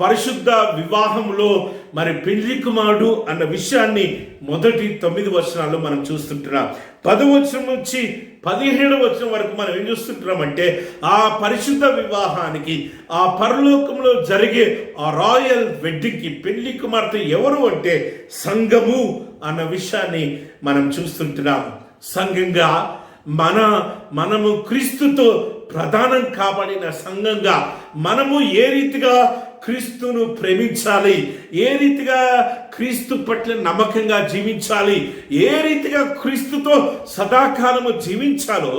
పరిశుద్ధ వివాహంలో మరి పెళ్లి కుమారుడు అన్న విషయాన్ని మొదటి 9 వచనాల్లో మనం చూస్తుంటున్నాం. 10వ వచనం నుంచి 17వ వచనం వరకు మనం ఏం చూస్తుంటున్నామంటే ఆ పరిశుద్ధ వివాహానికి, ఆ పరలోకంలో జరిగే ఆ రాయల్ వెడ్డింగ్కి పెళ్లి కుమార్తె ఎవరు అంటే సంఘము అన్న విషయాన్ని మనం చూస్తుంటున్నాం. సంఘంగా మనము క్రీస్తుతో ప్రధానం కాబడిన సంఘంగా మనము ఏ రీతిగా క్రీస్తును ప్రేమించాలి, ఏ రీతిగా క్రీస్తు పట్ల నమ్మకంగా జీవించాలి, ఏ రీతిగా క్రీస్తుతో సదాకాలము జీవించాలో,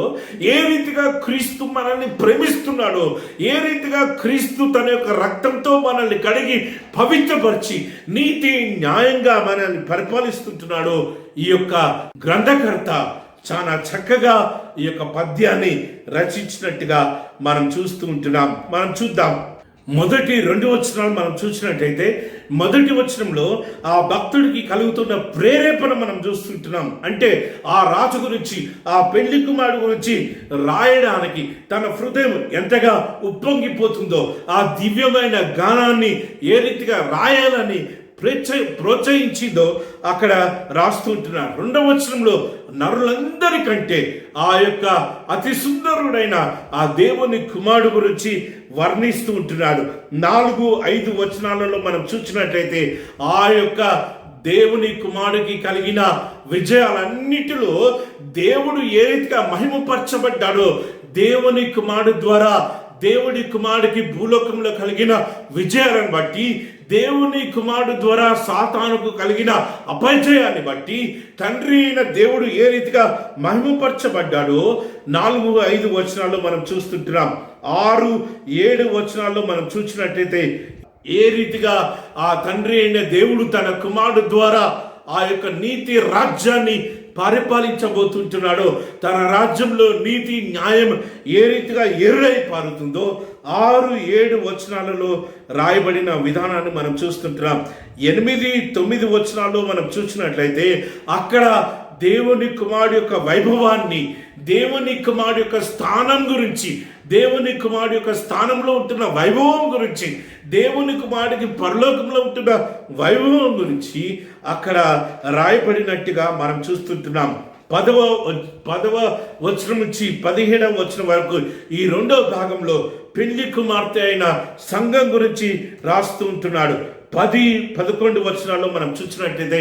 ఏ రీతిగా క్రీస్తు మనల్ని ప్రేమిస్తున్నాడో, ఏ రీతిగా క్రీస్తు తన యొక్క రక్తంతో మనల్ని కడిగి పవిత్రపరిచి నీతి న్యాయంగా మనల్ని పరిపాలిస్తుంటున్నాడో ఈ యొక్క గ్రంథకర్త చాలా చక్కగా ఈ యొక్క పద్యాన్ని రచించినట్టుగా మనం చూస్తూ ఉంటున్నాం. మనం చూద్దాం. మొదటి 2 వచనాలు మనం చూసినట్టయితే మొదటి వచనంలో ఆ భక్తుడికి కలుగుతున్న ప్రేరేపణ మనం చూస్తుంటున్నాం. అంటే ఆ రాజు గురించి, ఆ పెళ్లి కుమారుడు గురించి రాయడానికి తన హృదయం ఎంతగా ఉప్పొంగిపోతుందో, ఆ దివ్యమైన గానాన్ని ఏ రీతిగా రాయాలని ప్రోత్సహించిందో అక్కడ రాస్తూ ఉంటున్నారు. 2వ వచనంలో నరులందరికంటే ఆ యొక్క అతి సుందరుడైన ఆ దేవుని కుమారుడు గురించి వర్ణిస్తూ ఉంటున్నాడు. 4-5 వచనాలలో మనం చూసినట్లయితే ఆ యొక్క దేవుని కుమారుడికి కలిగిన విజయాలన్నిటిలో దేవుడు ఏ రీతిగా మహిమపరచబడ్డాడో, దేవుని కుమారుడు ద్వారా దేవుని కుమారుడికి భూలోకంలో కలిగిన విజయాలను బట్టి, దేవుని కుమారుడు ద్వారా సాతానుకు కలిగిన అపజయాన్ని బట్టి తండ్రి అయిన దేవుడు ఏ రీతిగా మహిమపరచబడ్డాడో 4-5 వచనాల్లో మనం చూస్తుంటున్నాం. 6-7 వచనాల్లో మనం చూసినట్టయితే ఏ రీతిగా ఆ తండ్రి అయిన దేవుడు తన కుమారుడు ద్వారా ఆ యొక్క నీతి రాజ్యాన్ని పరిపాలించబోతుంటున్నాడో, తన రాజ్యంలో నీతి న్యాయం ఏ రీతిగా ఎర్రై పారుతుందో 6-7 వచనాలలో రాయబడిన విధానాన్ని మనం చూస్తుంటున్నాం. 8-9 వచనాల్లో మనం చూసినట్లయితే అక్కడ దేవుని కుమారుడు యొక్క వైభవాన్ని, దేవుని కుమారుడు యొక్క స్థానం గురించి, దేవుని కుమారుడు యొక్క స్థానంలో ఉంటున్న వైభవం గురించి, దేవుని కుమారుడికి పరలోకంలో ఉంటున్న వైభవం గురించి అక్కడ రాయబడినట్టుగా మనం చూస్తుంటున్నాం. 10వ వచనం నుంచి 17వ వచనం వరకు ఈ 2వ భాగంలో పెళ్లి కుమార్తె అయిన సంఘం గురించి రాస్తూ ఉంటున్నాడు. 10-11 వచనాల్లో మనం చూసినట్లయితే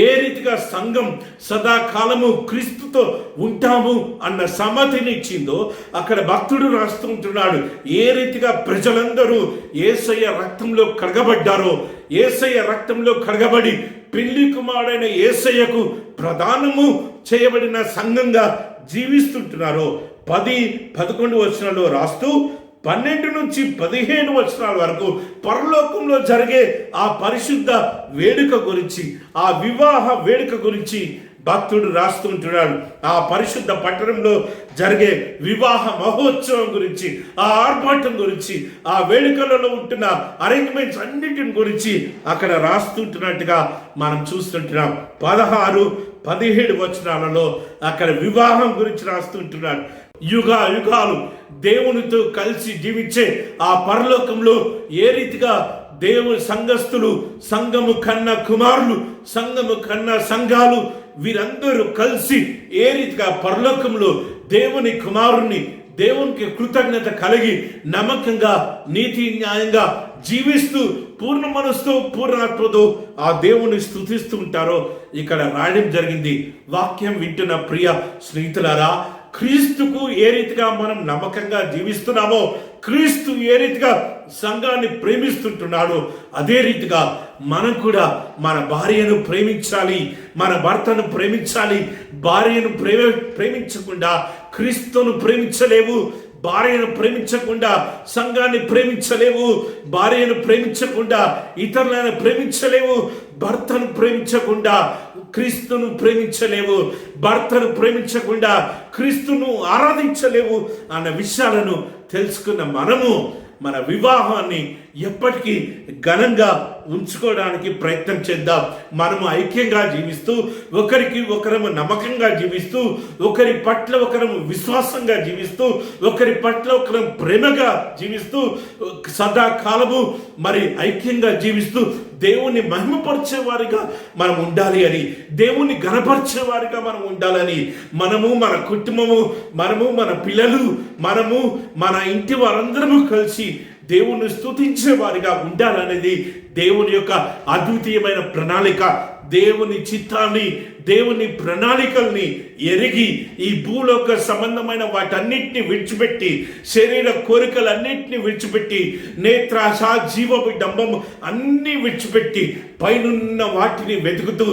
ఏ రీతిగా సంఘం సదాకాలము క్రీస్తుతో ఉంటాము అన్న సమ్మతిని ఇచ్చిందో అక్కడ భక్తుడు రాస్తూ ఉంటున్నాడు. ఏ రీతిగా ప్రజలందరూ యేసయ్య రక్తంలో కడగబడ్డారో, యేసయ్య రక్తంలో కడగబడి పెళ్లి కుమారుడైన యేసయ్యకు ప్రధానము చేయబడిన సంఘంగా జీవిస్తుంటున్నారో 10-11 వచనాల్లో రాస్తూ 12-15 వచనాల వరకు పరలోకంలో జరిగే ఆ పరిశుద్ధ వేడుక గురించి, ఆ వివాహ వేడుక గురించి భక్తుడు రాస్తుంటున్నాడు. ఆ పరిశుద్ధ పట్టణంలో జరిగే వివాహ మహోత్సవం గురించి, ఆ ఆర్భాటం గురించి, ఆ వేడుకలలో ఉంటున్న అరేంజ్మెంట్స్ అన్నిటిని గురించి అక్కడ రాస్తుంటున్నట్టుగా మనం చూస్తుంటున్నాం. 16-17 వచనాలలో అక్కడ వివాహం గురించి రాస్తుంటున్నాడు. యుగాలు దేవునితో కలిసి జీవించే ఆ పరలోకంలో ఏ రీతిగా దేవుని సంఘస్థులు, సంఘము కన్న కుమారులు, సంఘము కన్న సంఘాలు వీరందరూ కలిసి ఏ రీతిగా పరలోకంలో దేవుని కుమారుణ్ణి, దేవునికి కృతజ్ఞత కలిగి నమ్మకంగా నీతి న్యాయంగా జీవిస్తూ పూర్ణ మనసుతో పూర్ణాత్మతో ఆ దేవుని స్తుతిస్తూ ఉంటారో ఇక్కడ రాయడం జరిగింది. వాక్యం వింటున్న ప్రియ స్నేహితులారా, క్రీస్తుకు ఏ రీతిగా మనం నమ్మకంగా జీవిస్తున్నామో, క్రీస్తు ఏ రీతిగా సంఘాన్ని ప్రేమిస్తుంటున్నాడో అదే రీతిగా మనం కూడా మన భార్యను ప్రేమించాలి, మన భర్తను ప్రేమించాలి. భార్యను ప్రేమించకుండా క్రీస్తును ప్రేమించలేవు, భార్యను ప్రేమించకుండా సంఘాన్ని ప్రేమించలేవు, భార్యను ప్రేమించకుండా ఇతరులను ప్రేమించలేవు, భర్తను ప్రేమించకుండా క్రీస్తును ప్రేమించలేవు, భర్తను ప్రేమించకుండా క్రీస్తును ఆరాధించలేవు అన్న విషయాలను తెలుసుకున్న మనము మన వివాహాన్ని ఎప్పటికీ ఘనంగా ఉంచుకోవడానికి ప్రయత్నం చేద్దాం. మనము ఐక్యంగా జీవిస్తూ, ఒకరికి ఒకరము నమ్మకంగా జీవిస్తూ, ఒకరి పట్ల ఒకరము విశ్వాసంగా జీవిస్తూ, ఒకరి పట్ల ఒకరం ప్రేమగా జీవిస్తూ, సదాకాలము మరి ఐక్యంగా జీవిస్తూ దేవుణ్ణి మహిమపరిచే వారిగా మనం ఉండాలి అని, దేవుణ్ణి ఘనపరిచే వారిగా మనం ఉండాలని, మనము మన కుటుంబము, మనము మన పిల్లలు, మనము మన ఇంటి వారందరము కలిసి దేవుణ్ణి స్తుతించే వారిగా ఉండాలనేది దేవుని యొక్క అద్వితీయమైన ప్రణాళిక, దేవుని చిత్తాన్ని, దేవుని ప్రణాళికల్ని ఎరిగి ఈ భూలోక సంబంధమైన వాటన్నిటిని విడిచిపెట్టి, శరీర కోరికలన్నింటినీ విడిచిపెట్టి, నేత్రాశ, జీవవిడంబం అన్నీ విడిచిపెట్టి పైనున్న వాటిని వెతుకుతూ,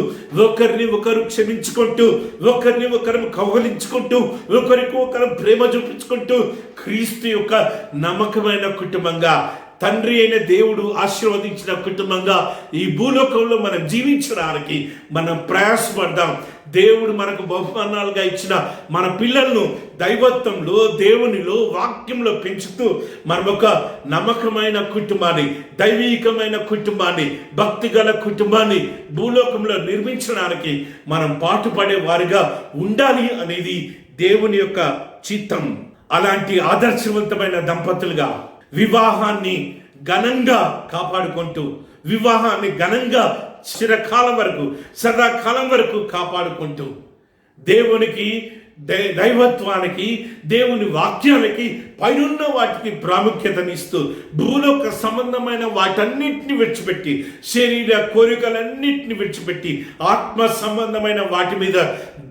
ఒకరిని ఒకరు క్షమించుకుంటూ, ఒకరిని ఒకరు కౌగలించుకుంటూ, ఒకరికి ఒకరు ప్రేమ చూపించుకుంటూ క్రీస్తు యొక్క నమ్మకమైన కుటుంబంగా, తండ్రి అయిన దేవుడు ఆశీర్వదించిన కుటుంబంగా ఈ భూలోకంలో మనం జీవించడానికి మనం ప్రయాసపడదాం. దేవుడు మనకు బహుమానాలుగా ఇచ్చిన మన పిల్లలను దైవత్వంలో, దేవునిలో, వాక్యంలో పెంచుతూ మనం ఒక నమ్మకమైన కుటుంబాన్ని, దైవీకమైన కుటుంబాన్ని, భక్తిగల కుటుంబాన్ని భూలోకంలో నిర్మించడానికి మనం పాటుపడే వారిగా ఉండాలి అనేది దేవుని యొక్క చిత్తం. అలాంటి ఆదర్శవంతమైన దంపతులుగా వివాహాన్ని ఘనంగా కాపాడుకుంటూ, వివాహాన్ని ఘనంగా చిరకాలం వరకు, సదాకాలం వరకు కాపాడుకుంటూ, దేవునికి, దైవత్వానికి, దేవుని వాక్యాలకి, పైనున్న వాటికి ప్రాముఖ్యతనిస్తూ, భూలోక సంబంధమైన వాటన్నిటిని విడిచిపెట్టి, శరీర కోరికలన్నింటిని విడిచిపెట్టి, ఆత్మ సంబంధమైన వాటి మీద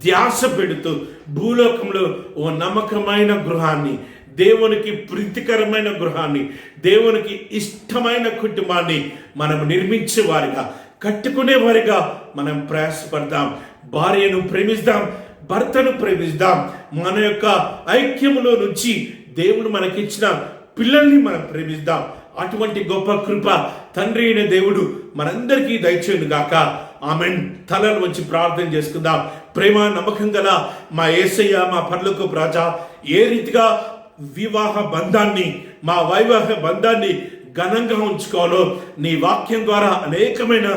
ధ్యాస పెడుతూ భూలోకంలో ఓ నమ్మకమైన గృహాన్ని, దేవునికి ప్రీతికరమైన గృహాన్ని, దేవునికి ఇష్టమైన కుటుంబాన్ని మనం నిర్మించేవారిగా, కట్టుకునేవారిగా మనం ప్రయాసపడదాం. భార్యను ప్రేమిస్తాం, భర్తను ప్రేమిస్తాం. మన యొక్క ఐక్యములో నుంచి దేవుడు మనకిచ్చిన పిల్లల్ని మనం ప్రేమిస్తాం. అటువంటి గొప్ప కృప తండ్రి అయిన దేవుడు మనందరికీ దయచేయును గాక. ఆమెన్. తలలు వచ్చి ప్రార్థన చేసుకుందాం. ప్రేమ నమ్మకం గల మా యేసయ్య, మా పరలోకపు రాజా, ఏ రీతిగా వివాహ బంధాన్ని, మా వైవాహ బంధాన్ని ఘనంగా ఉంచుకోవాలో నీ వాక్యం ద్వారా అనేకమైన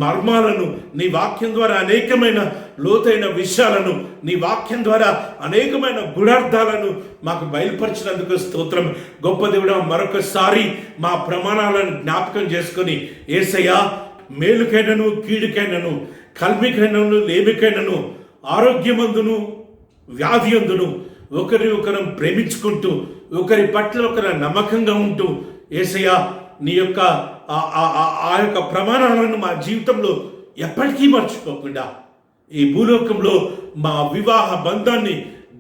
మర్మాలను, నీ వాక్యం ద్వారా అనేకమైన లోతైన విషయాలను, నీ వాక్యం ద్వారా అనేకమైన గుడార్థాలను మాకు బయలుపరిచినందుకు స్తోత్రం. గొప్ప దేవుడా, మరొకసారి మా ప్రమాణాలను జ్ఞాపకం చేసుకొని యేసయ్యా, మేలుకైనను, కీడుకైనను, కల్మికైనను, లేమికైనను, ఆరోగ్యమందును, వ్యాధి అందును ఒకరి ఒకరం ప్రేమించుకుంటూ, ఒకరి పట్ల ఒకరు నమ్మకంగా ఉంటూ, యేసయ్యా నీ యొక్క ఆ యొక్క ప్రమాణాలను మా జీవితంలో ఎప్పటికీ మర్చిపోకుండా ఈ భూలోకంలో మా వివాహ బంధాన్ని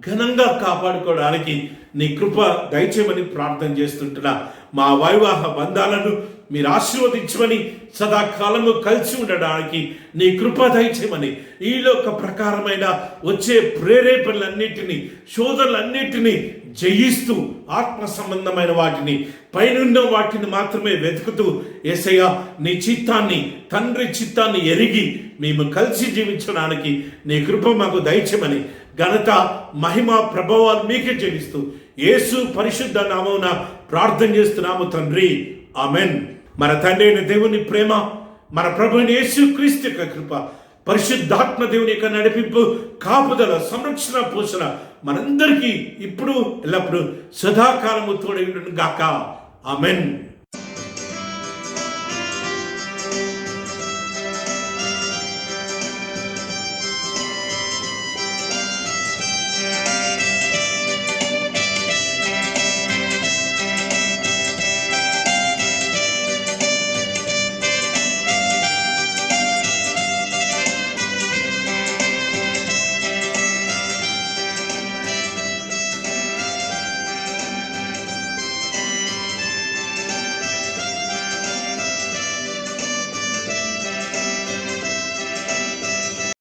ఘనంగా కాపాడుకోవడానికి నీ కృప దయచేయమని ప్రార్థన చేస్తుంటున్నా. మా వైవాహ బంధాలను మీరు ఆశీర్వదించమని, సదాకాలము కలిసి ఉండడానికి నీ కృప దయచేయమని, ఈలోక ప్రకారమైన వచ్చే ప్రేరేపణలన్నిటినీ, శోధనలన్నిటినీ జయిస్తూ, ఆత్మ సంబంధమైన వాటిని, పైనున్న వాటిని మాత్రమే వెతుకుతూ, యేసయ్యా నీ చిత్తాన్ని, తండ్రి చిత్తాన్ని ఎరిగి మేము కలిసి జీవించడానికి నీ కృప మాకు దయచేయమని, ఘనత, మహిమ, ప్రభావాలు మీకే చెల్లిస్తూ యేసు పరిశుద్ధ నామమున ప్రార్థన చేస్తున్నాము తండ్రి. ఆమెన్. మన తండ్రి అయిన దేవుని ప్రేమ, మన ప్రభు యేసు క్రీస్తు యొక్క కృప, పరిశుద్ధాత్మ దేవుని యొక్క నడిపింపు, కాపుదల, సంరక్షణ, పోషణ మనందరికీ ఇప్పుడు ఎల్లప్పుడూ సదాకాలము తోడై ఉండును గాక. ఆమెన్.